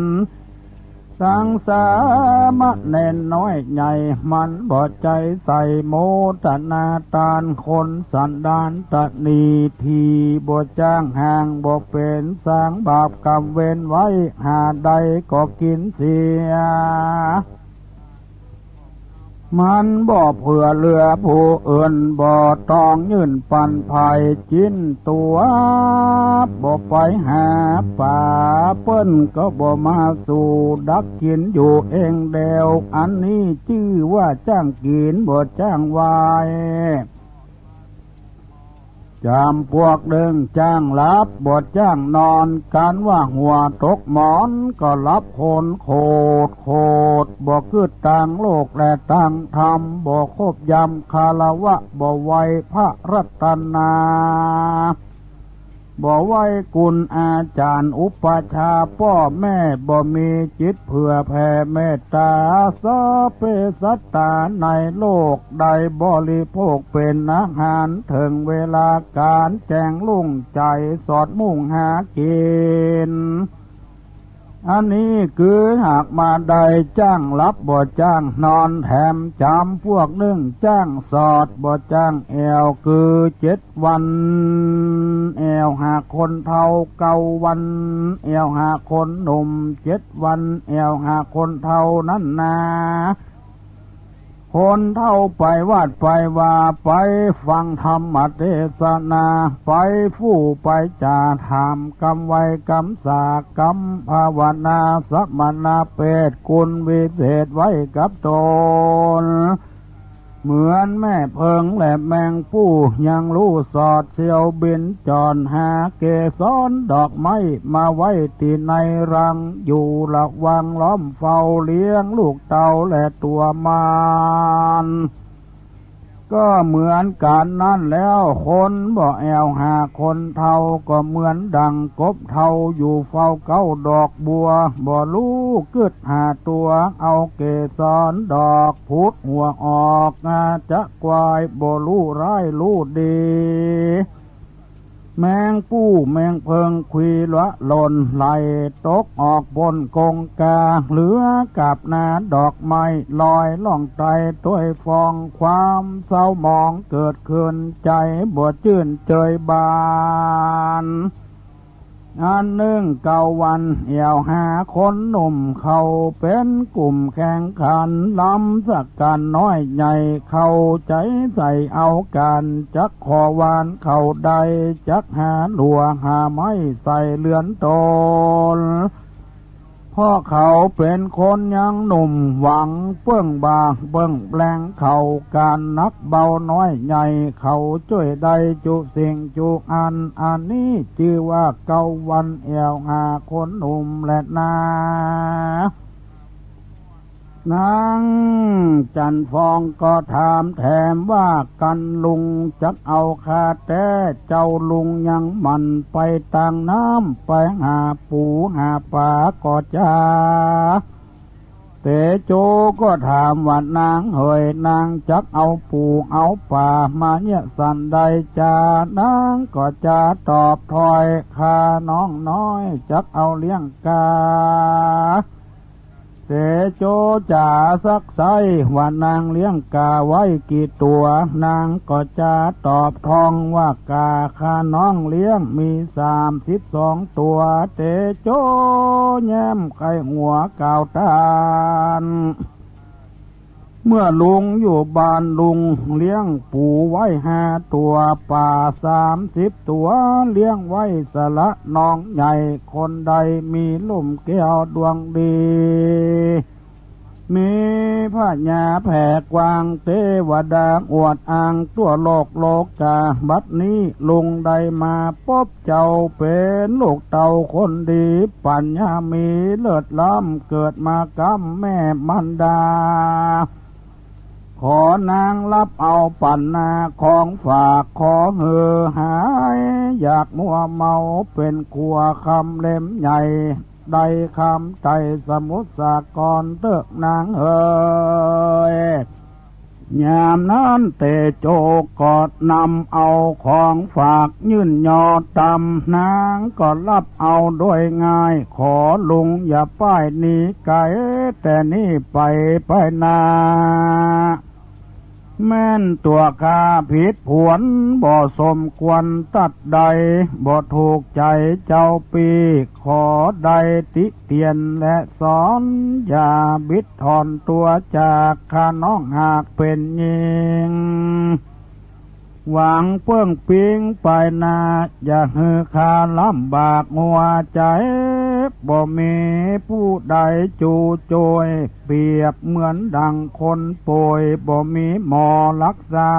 สังสามะเนนน้อยใหญ่มันบ่ใจใส่โมทนาทานคนสันดานตะนีทีบ่จ้างห่างบ่เป็นสร้างบาปกรรมเว้นไว้หาใดก็กินเสียมันบ่เผื่อเรือผู้อื่นบ่ต้องยื่นปันภัยจิ้นตัวบ่ไปหาป่าเปิ้นก็บ่มาสู่ดักกินอยู่เองเดียวอันนี้ชื่อว่าจ้างกินบ่จ้างวายจำพวกเดิงจ้างรับบทจ้างนอนการว่าหัวตกหมอนก็รับคนโคดบ่คือต่างโลกและต่างธรรมบ่คบยำคารวะบ่ไวพระรัตนาบ่ไว้กุลอาจารย์อุปชาพ่อแม่บ่มีจิตเผื่อแผ่เมตตาสเปสัตตาในโลกใดบริโภคเป็นอาหารถึงเวลาการแจงลุ่งใจสอดมุ่งหากินอันนี้คือหากมาใดจ้างรับบ่จ้างนอนแถมจำพวกหนึ่งจ้างสอดบ่จ้างแอวคือ7 วันแอวหาคนเฒ่า9 วันแอวหาคนหนุ่ม7 วันแอวหาคนเฒ่านั้นนาคนเท่าไปวาดไปว่าไปฟังธรรมเทศนาไปฟู่ไปจ่าถามกรรมไว้กรรมสากรรมภาวนาสัมมนาเปตกุลวิเศษไว้กับตนเหมือนแม่เพิงและแมงผู้ยังรู้สอดเสียวบินจอนหาเกสรดอกไม้มาไว้ที่ในรังอยู่ระวังล้อมเฝ้าเลี้ยงลูกเต่าและตัวมารก็เหมือนกันนั่นแล้วคนบ่แอวหาคนเท่าก็เหมือนดังกบเท่าอยู่เฝ้าเก้าดอกบัวบ่รู้กึดหาตัวเอาเกสรดอกพุดหัวออกจะควายบ่รู้ร้ายรู้ดีแมงปู้แมงเพิงคุยละหล่นไหลตกออกบนกงกาเหลือกับนาดอกไม้ลอยล่องไตต้วยฟองความเศร้าหมองเกิดขึ้นใจบ่ชื่นเจยบานอันหนึ่ง9 วันเอี่ยวหาคนหนุ่มเขาเป็นกลุ่มแข่งขันล้ำสักกันน้อยใหญ่เข้าใจใส่เอากันจักขอวานเขาใดจักหาหลัวหาไม้ใส่เลือนตนพ่อเขาเป็นคนยังหนุ่มหวังเปื้องบางเบิ้งแปลงเขาการนักเบาน้อยใหญ่เขาช่วยใดจุสิ่งจุอันนี้ชื่อว่า9 วันเอี่ยวหาคนหนุ่มและนางจันฟองก็ถามแถมว่ากันลุงจักเอาคาแต่เจ้าลุงยังมันไปต่างน้ำไปหาปูหาปลาก็จ้าเตโจก็ถามว่านางเฮยนางจักเอาปูเอาปลามาเนี่ยสันใดจ้านางก็จะตอบถอยข้าน้องน้อยจักเอาเลี้ยงกาเตโจจ่าสักไซว่านางเลี้ยงกาไว้กี่ตัวนางก็จะตอบทองว่ากาข้าน้องเลี้ยงมี32 ตัวเตโจแย้มไข่หัวกาวตานเมื่อลุงอยู่บ้านลุงเลี้ยงปูไว้5 ตัวป่า30 ตัวเลี้ยงไว้สละน้องใหญ่คนใดมีลุ่มแก้วดวงดีมีพระญาแผ่กวางเทวดาอวดอ้างตัวโลกกาบัดนี้ลุงได้มาพบเจ้าเป็นลูกเต่าคนดีปัญญามีเลิศล้ำเกิดมากำแม่มันดาขอนางรับเอาปันนาของฝากขอเหือหายอยากมัวเมาเป็นขัวคำเล่มใหญ่ ใดคำใจสมุทรสาครเติกนางเอ๋ยยามนั้นเตโจกอดนำเอาของฝากยื่นยอดตำนางก็รับเอาโดยง่ายขอลุงอย่าป้ายหนีไกลแต่นี่ไปนาแม่นตัวข้าผิดผวนบ่สมควรตัดใดบ่ถูกใจเจ้าปีขอใดติเตียนและสอนอย่าบิดถอนตัวจากข้าน้องหากเป็นยิงหวังเปื้องปิงไปนาอย่าฮือข้าลำบากหัวใจบ่มีผู้ใดจูโจยเปรียบเหมือนดังคนป่วยบ่มีหมอรักษา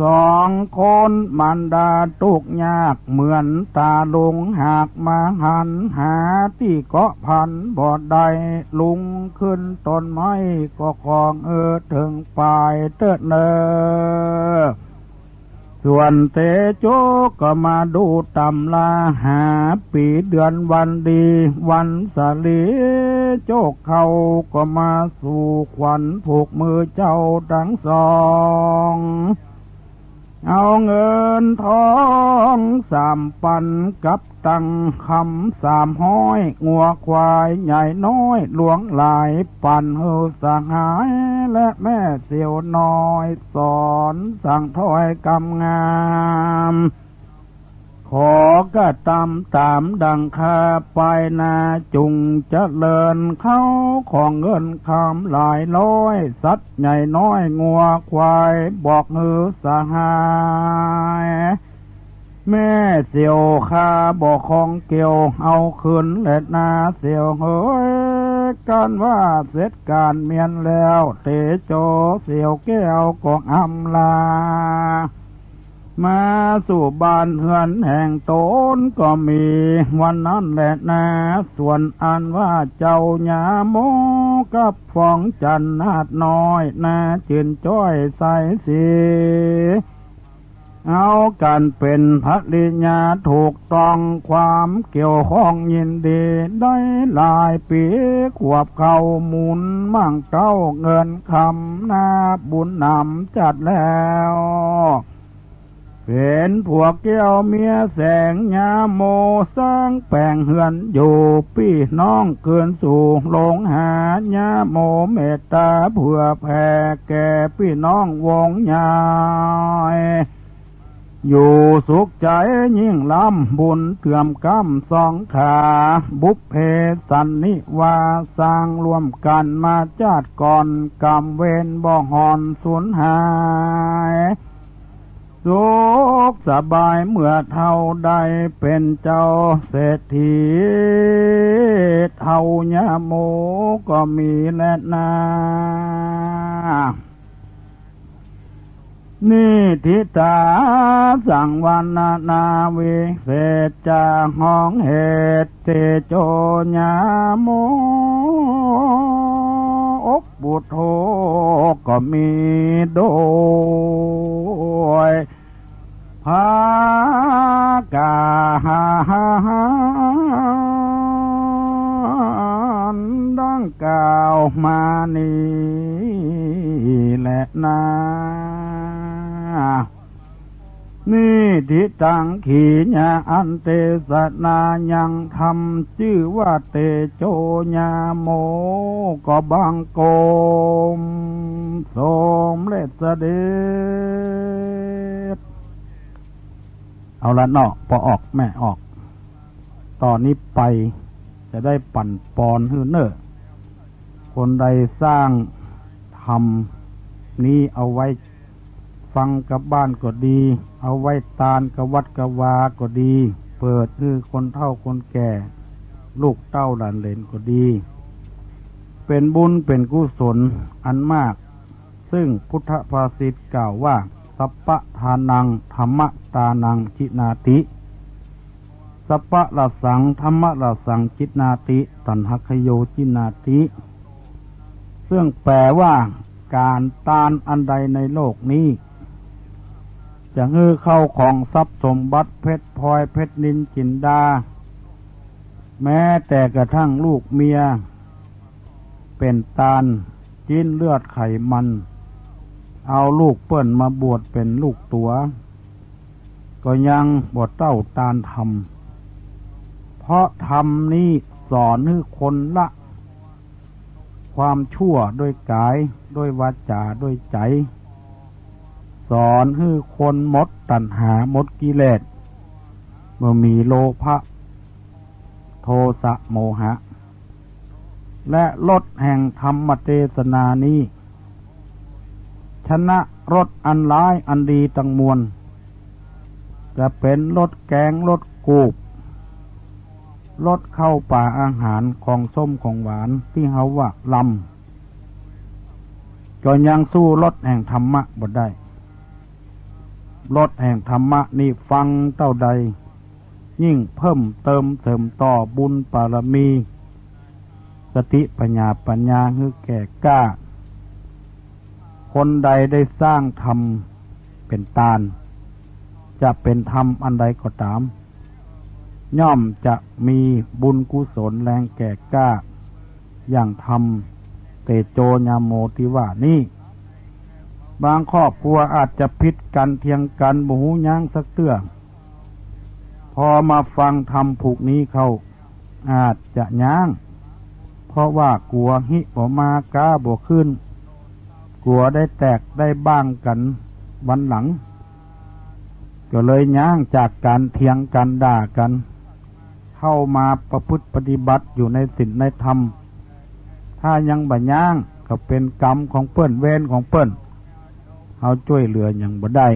สองคนมันดาทุกยากเหมือนตาลุงหากมาหันหาที่เกาะพันบ่ได้ลุงขึ้นต้นไม้ก็คองถึงปลายเติดเนอส่วนเตโจก็มาดูตำลาหาปีเดือนวันดีวันสาลีโจกเขาก็มาสู่ขวัญผูกมือเจ้าทั้งสองเอาเงินทอง3 ปันกับตังคำ300งัวควายใหญ่น้อยหลวงหลายปันเฮอสหายและแม่เสี่ยวน้อยสอนสั่งถ้อยกำงามขอกระตามดังคาไปนาจุงเจริญเข้าของเงินคำหลายร้อยสัตว์ใหญ่น้อยงัวควายบอกเฮอสหายแม่เสี่ยวข้าบอกของเกี่ยวเอาคืนเล็ดนาเสี่ยวเฮ้ยกันว่าเสร็จการเมียนแล้วเตโจเสี่ยวแก้วก็อำลามาสู่บ้านเฮือนแห่งตนก็มีวันนั้นแหละนะส่วนอันว่าเจ้าหญาโมกับฟองจันนาดน้อยนาจืนจ้อยใสสีเอากันเป็นภริญาถูกต้องความเกี่ยวข้องยินดีได้หลายปีขวบเข้าหมุนมั่งเก้าเงินคำนาบุญนำจัดแล้วเป็นพวกเกี่ยวเมียแสงยาโมสร้างแปลงเฮือนอยู่พี่น้องเกินสู่ลงหายาโมเมตตาเพื่อแผ่แก่พี่น้องวงใหญ่อยู่สุขใจยิ่งล้ำบุญเถื่อมกำ2 ขาบุพเพสันนิวาสร้างรวมกันมาจาดก่อนกรรมเวรบ่หอนสูญหายสุขสบายเมื่อเท่าใดเป็นเจ้าเศรษฐีเท่ายาโมก็มีแลนานิทิตาสังวันนาวิเศษจาห้องเหตุเตโจญาโมอกบุตโธก็มีโดยภากาดังกล่าวมานี้แหละนะนี่ทิตังขีญาอันเตสนายังทำชื่อว่าเตโจญาโมก็บังโกมสมเลสเดชเอาละเนาะพอออกแม่ออกตอนนี้ไปจะได้ปั่นปอนฮือเนอคนใดสร้างทำนี้เอาไว้ฟังกับบ้านก็ดีเอาไว้ตานกับวัดกับวาก็ดีเปิดคือคนเฒ่าคนแก่ลูกเต้าหลานเหลนก็ดีเป็นบุญเป็นกุศลอันมากซึ่งพุทธภาษิตกล่าวว่าสัพพะทานังธรรมตานังจินาติสัพพะละสังธรรมละสังจินาติตัณหคโยจินาติซึ่งแปลว่าการตานอันใดในโลกนี้จะฮื้อเข้าของทรัพย์สมบัติเพชรพลอยเพชรนินจินดา แม้แต่กระทั่งลูกเมียเป็นตาลกินเลือดไขมันเอาลูกเปิ้นมาบวชเป็นลูกตัวก็ยังบ่เต้าตานธรรมเพราะธรรมนี้สอนให้คนละความชั่วด้วยกายด้วยวาจาด้วยใจสอนให้คนหมดตัณหาหมดกิเลสเมื่อมีโลภะโทสะโมหะและรสแห่งธรรมเทศนานี้ชนะรสอันร้ายอันดีตั้งมวลจะเป็นรสแกงรสกูบรสเข้าป่าอาหารของส้มของหวานที่เฮาว่าลำก็ยังสู้รสแห่งธรรมะบ่ได้รสแห่งธรรมะนี่ฟังเท่าใดยิ่งเพิ่มเติมเสริมต่อบุญบารมีสติปัญญาคือแก่กล้าคนใดได้สร้างธรรมเป็นตาลจะเป็นธรรมอันใดก็ตามย่อมจะมีบุญกุศลแรงแก่กล้าอย่างธรรมเตโชญาโมที่ว่านี้บางครอบครัวอาจจะพิดกันเถียงกันบ่ฮู้หยังสักเตื้อพอมาฟังธรรมผูกนี้เข้าอาจจะย้างเพราะว่ากลัวหิบ่มากาบ่ขึ้นกลัวได้แตกได้บ้างกันวันหลังก็เลยย้างจากการเถียงกันด่ากันเข้ามาประพฤติปฏิบัติอยู่ในศีลในธรรมถ้ายังบ่ย้างก็เป็นกรรมของเปิ้นเวรของเปิ้นเฮาช่วยเหลือหยังบ่ได้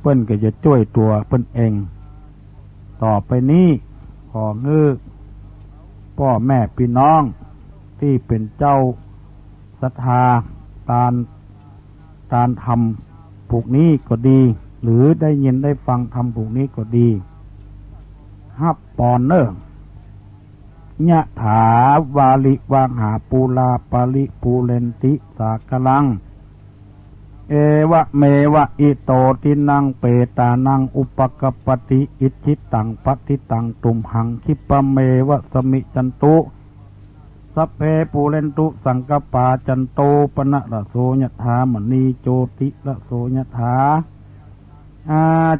เปิ้นก็จะช่วยตัวเปิ้นเองต่อไปนี้ขอเงื้อพ่อแม่พี่น้องที่เป็นเจ้าศรัทธาตานธรรมผูกนี้ก็ดีหรือได้ยินได้ฟังธรรมผูกนี้ก็ดีฮับปอนเนอร์ยะถาวาลิวางหาปูลาปาลิปูเรนติสากลังเอวะเมวะอิโตตินังเปตานังอุปกปติอิจิตังปัติตังตุมหังคิปะเมวะสมิจันตุสัพเพปูเรนตุสังกปาจันโตปนะระโสยถามณีโจติระโสยถา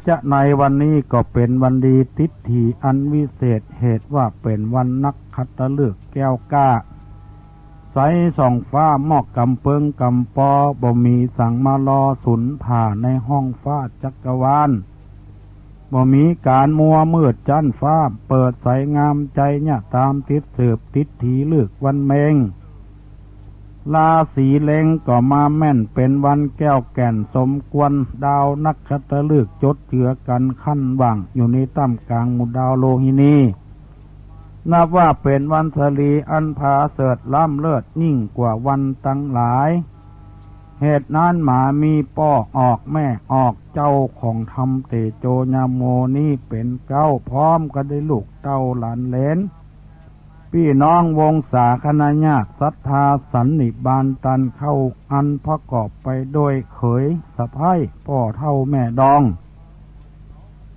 จะในวันนี้ก็เป็นวันดีทิฏฐิอันวิเศษเหตุว่าเป็นวันนักขัตฤกษ์แก้วกล้าใสส่องฟ้ามอกกำเปิงกำปอบ่มีสั่งมารอสุนผ่าในห้องฟ้าจักรวาลบ่มีการมัวมืดจันฟ้าเปิดใสงามใจเนี่ยตามติดสืบติดถีเลือกวันเมงราศีเล็งก็มาแม่นเป็นวันแก้วแก่นสมควรดาวนักขัตฤกษ์จดเจือกันขั้นว่างอยู่ในตั้มกลางหมู่ดาวโลหินีนับว่าเป็นวันสลีอันผาเสริฐล้ำเลิศยิ่งกว่าวันตั้งหลายเหตุนั้นหมามีป้อออกแม่ออกเจ้าของธรรมเตโชญาโมนี้เป็นเก้าพร้อมก็ได้ลูกเต้าหลานเหลนพี่น้องวงศาคณะญาติศรัทธาสันนิบาตตันเข้าอันประกอบไปด้วยเขยสะใภ้พ่อเฒ่าแม่ดอง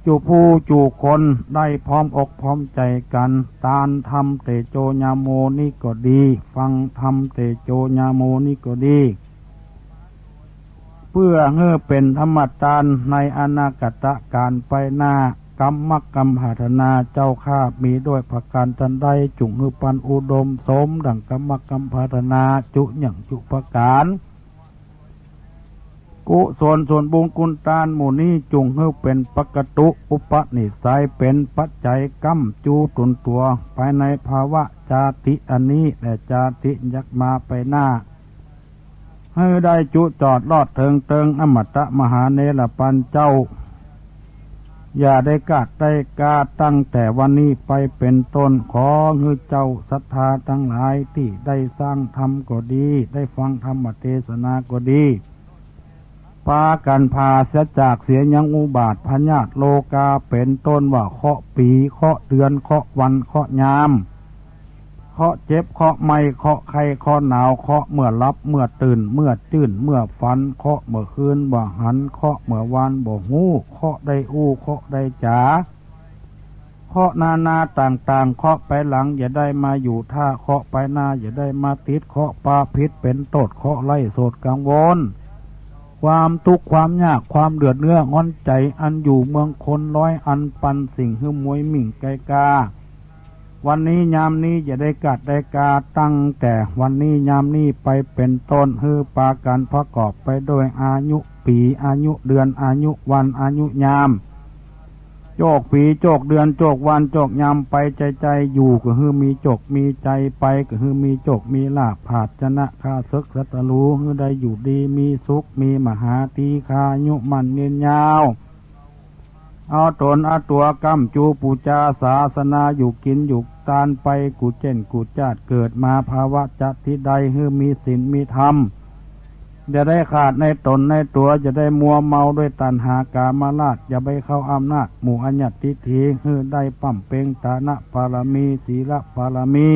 จูผู้จูคนได้พร้อมอกพร้อมใจกันตานธรรมเตโชญาโมนี่ก็ดีฟังธรรมเตโชญาโมนี่ก็ดีเพื่อให้เป็นธรรมทานในอนาคตการไปหน้ากรรมกรรมหาธนาเจ้าข้ามีด้วยประการทันใดจุงหือปันอุดมสมดังกรรมกรรมหาธนาจุอย่างจุประการกุศลส่วนบุญกุลตานหมู่นี้จุงหือเป็นปกตุอุปนิสัยเป็นปัจจัยกรรมจูตุนตัวไปในภาวะจาติอันนี้และจาติยักมาไปหน้าให้ได้จุจอดลอดเทิงอมตะมหาเนรปันเจ้าอย่าได้กาดได้กาตั้งแต่วันนี้ไปเป็นต้นขอให้เจ้าศรัทธาทั้งหลายที่ได้สร้างธรรมก็ดีได้ฟังธรรมเทศนาก็ดีพากันพาเสียจากเสียยังอุบาทพญาติโลกาเป็นต้นว่าเคาะปีเคาะเดือนเคาะวันเคาะยามเคาะเจ็บเคาะไม่เคาะไข้เคาะหนาวเคาะเมื่อรับเมื่อตื่นเมื่อจื่นเมื่อฝันเคาะเมื่อคืนบ่หันเคาะเมื่อวานบ่หูเคาะได้อู้เคาะได้จ๋าข เคาะนาต่างๆเคาะไปหลังอย่าได้มาอยู่ท่าเคาะไปหน้าอย่าได้มาติดเคาะปาพิษเป็นโทษเคาะไล่โสดกังวลความทุกข์ความยากความเดือดเนื้องอนใจอันอยู่เมืองคนร้อยอันปันสิ่งหื้อมวยหมิ่งไกกาวันนี้ยามนี้อย่าได้กัดได้กาตั้งแต่วันนี้ยามนี้ไปเป็นต้นฮือปากันประกอบไปด้วยอายุปีอายุเดือนอายุวันอายุยามโจกปีโจกเดือนโจกวันโจกยามไปใจอยู่ก็ฮือมีโจกมีใจไปก็ฮือมีโจกมีลาภผาดชนะข้าศึกศัตรูฮือได้อยู่ดีมีสุขมีมหาตีคายุมันเนียนยาวเอาตนเอาตัวกำจูปูจาศาสนาอยู่กินอยู่ตานไปกูเจนกูจาดเกิดมาภาวะจัดที่ใดฮือมีศีลมีธรรมจะได้ขาดในตนในตัวจะได้มัวเมาด้วยตัณหากามราชอย่าไปเข้าอำนาจหมู่อัญญติถีฮือได้ปั่มเป่งฐานะปารมีศีลปารมี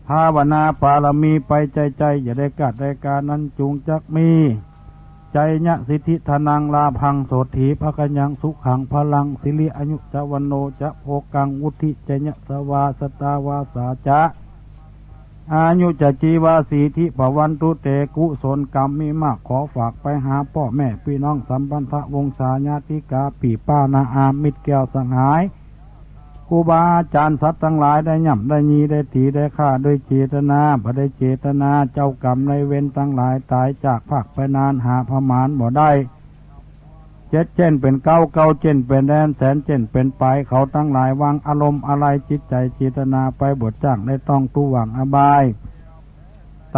ภาวนาปารมีไปใจอย่าได้กัดได้การนั้นจุงจักมีใจญะสิทธิธนังลาพังโสถีภคยังสุขังพลังสิริอยุจวันโนจะโภกังวุธิจญะสวาสตาวาสาจะอายุจะจีวาสีทิภวันตุเตกุศลกรรมมีมากขอฝากไปหาพ่อแม่พี่น้องสัมพันธวงศาญาติกาปีป้านาอามิตรแก้วสังหายครูบาอาจารย์สัตว์ทั้งหลายได้ย่ำได้ยีได้ถีได้ฆ่าด้วยเจตนาบ่ได้เจตนาเจ้ากรรมในเวรทั้งหลายตายจากภาคไปนานหาพมานบ่ได้เจ็ดเช่นเป็นเก้าเช่นเป็นแดนแสนเช่นเป็นไปเขาทั้งหลายวางอารมณ์อะไรจิตใจเจตนาไปบทจ้างได้ต้องตู้หวังอบาย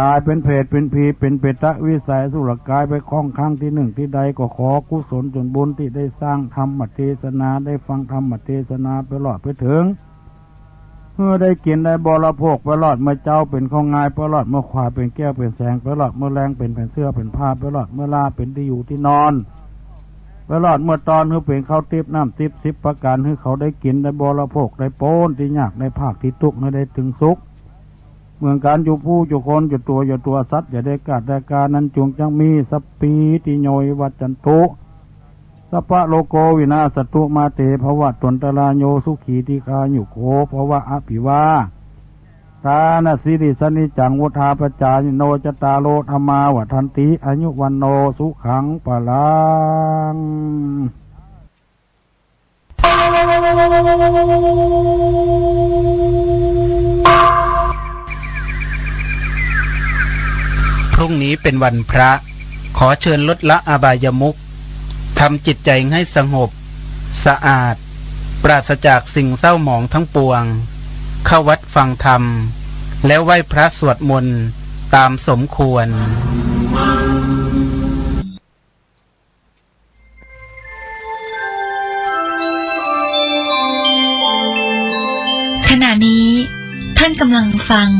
ตายเป็นเพศเป็นผีเป็นเปตะวิสัยสุรกายไปคล้องครั้งที่หนึ่งที่ใดก็ขอกุศลจนบุญที่ได้สร้างธรรมเทศนาได้ฟังธรรมเทศนาไปหลอดไปถึงเมื่อได้กินได้บริโภคไปหลอดเมื่อเจ้าเป็นของงายไปหลอดเมื่อควายเป็นแก้วเป็นแสงไปหลอดเมื่อแรงเป็นแผ่นเสื้อเป็นผ้าไปหลอดเมื่อลาเป็นที่อยู่ที่นอนไปหลอดเมื่อตอนคือเป็นข้าวทิพน้ำทิพ10ประการให้เขาได้กินได้บริโภคได้โป้นที่ยากในภาคที่ทุกข์ได้ถึงสุขเมืองการอยู่ผู้อยู่คนอยู่ตัวสัตว์อย่าได้กัดได้การนั้นจงจังมีสัพปีติโยยวัจจันตุสัพพะโลโกวินาศตุมาเตภวะตนตรายโยสุขีติคายุโคภวะอภิวาทานสิริสนิจังวุธาปจายโนจตาโลธรรมาวทันติอายุวันโนสุขังปะลังพรุ่งนี้เป็นวันพระขอเชิญลดละอบายมุขทำจิตใจให้สงบสะอาดปราศจากสิ่งเศร้าหมองทั้งปวงเข้าวัดฟังธรรมแล้วไหว้พระสวดมนต์ตามสมควรขณะนี้ท่านกำลังฟัง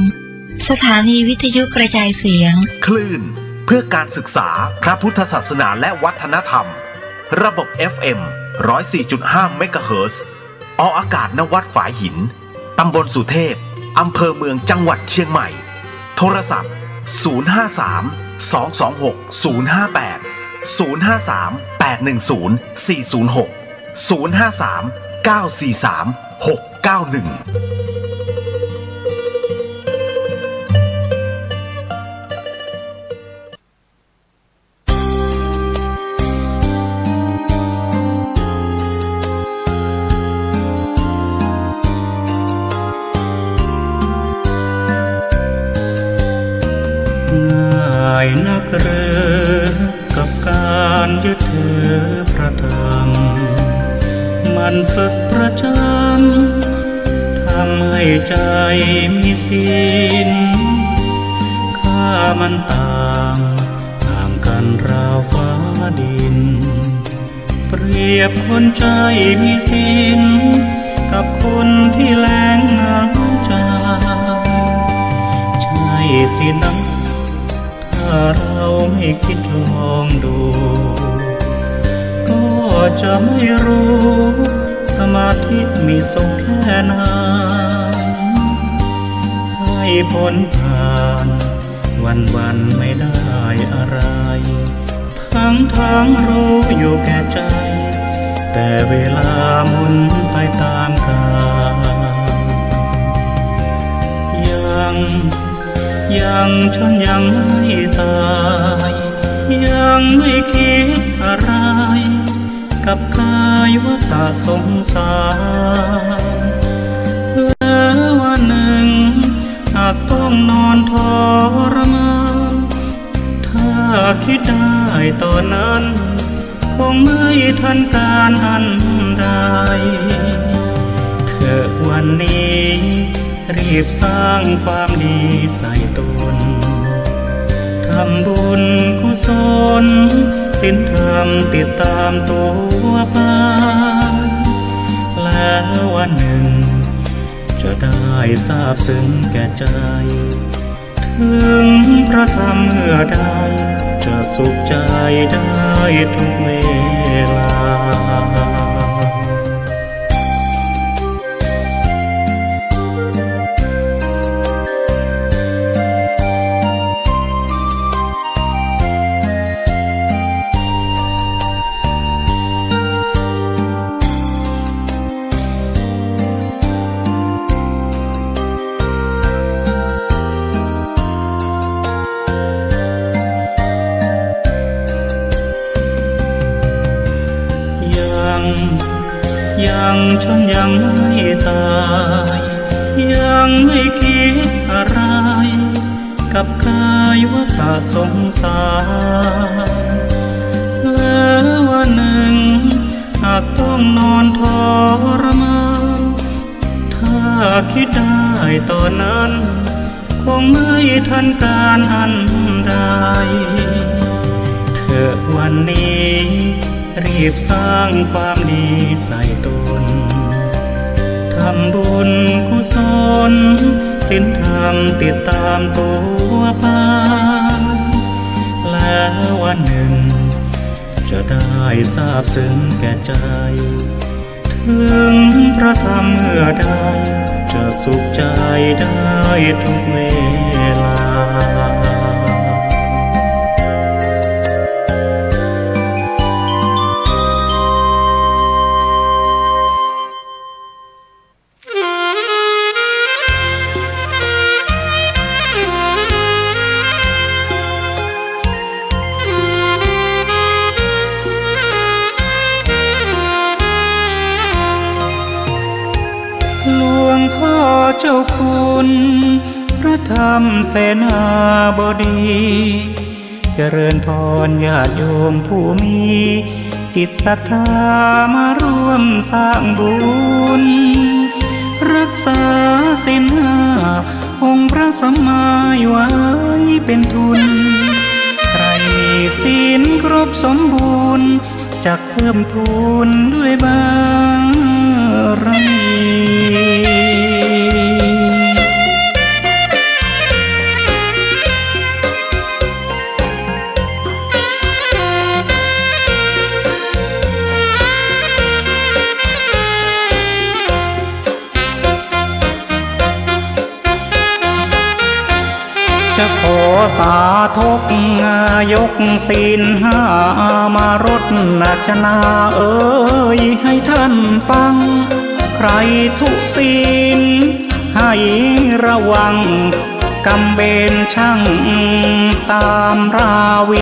สถานีวิทยุกระจายเสียงคลื่นเพื่อการศึกษาพระพุทธศาสนาและวัฒนธรรมระบบ FM 104.5 เมกะเฮิรตซ์ออกอากาศณวัดฝายหินตำบลสุเทพอำเภอเมืองจังหวัดเชียงใหม่โทรศัพท์053-226-058-053-810-406 053-943-691นักเรือกับการยึดถือพระธรรมมันฝึกประจำทำให้ใจมีศีลข้ามันต่างกันราวฟ้าดินเปรียบคนใจมีศีลกับคนที่แล้งน้ำใจใช่สินะถ้าเราไม่คิดลองดูก็จะไม่รู้สมาธิมีทรงแค่ไหนให้พ้นผ่านวันไม่ได้อะไรทั้งรู้อยู่แก่ใจ แต่เวลาหมุนไปตามกาลยังฉันยังไม่ตายยังไม่คิดอะไรกับกายว่าตาสงสารแล้ววันหนึ่งหากต้องนอนทรมานถ้าคิดได้ตอนนั้นคงไม่ทันการอันใดเธอวันนี้รีบสร้างความดีใส่ตนทำบุญกุศลศีลธรรมติดตามตัวไปแล้ววันหนึ่งจะได้ทราบซึ้งแก่ใจถึงพระธรรมเมื่อใดจะสุขใจได้ทุกเวลาฉันยังไม่ตายยังไม่คิดอะไรกับกายว่าตาสงสารแล้ววันหนึ่งหากต้องนอนทรมานถ้าคิดได้ตอนนั้นคงไม่ทันการอันใดเธอวันนี้รีบสร้างความดีใส่ตนทำบุญกุศลศีลธรรมติดตามตัวไปแล้ววันหนึ่งจะได้ทราบซึ้งแก่ใจถึงพระธรรมเมื่อใดจะสุขใจได้ทุกเวลาเจ้าคุณพระธรรมเสนาบดีเจริญพรญาติโยมผู้มีจิตศรัทธามาร่วมสร้างบุญรักษาศีลห้าองค์พระสัมมาไว้เป็นทุนใครมีศีลครบสมบูรณ์จักเพิ่มพูนด้วยบารมี จะขอสาธกยกศีลห้ามารดชนาเอ่ยให้ท่านฟังใครทุศีลให้ระวังกำเบนช่างตามราวี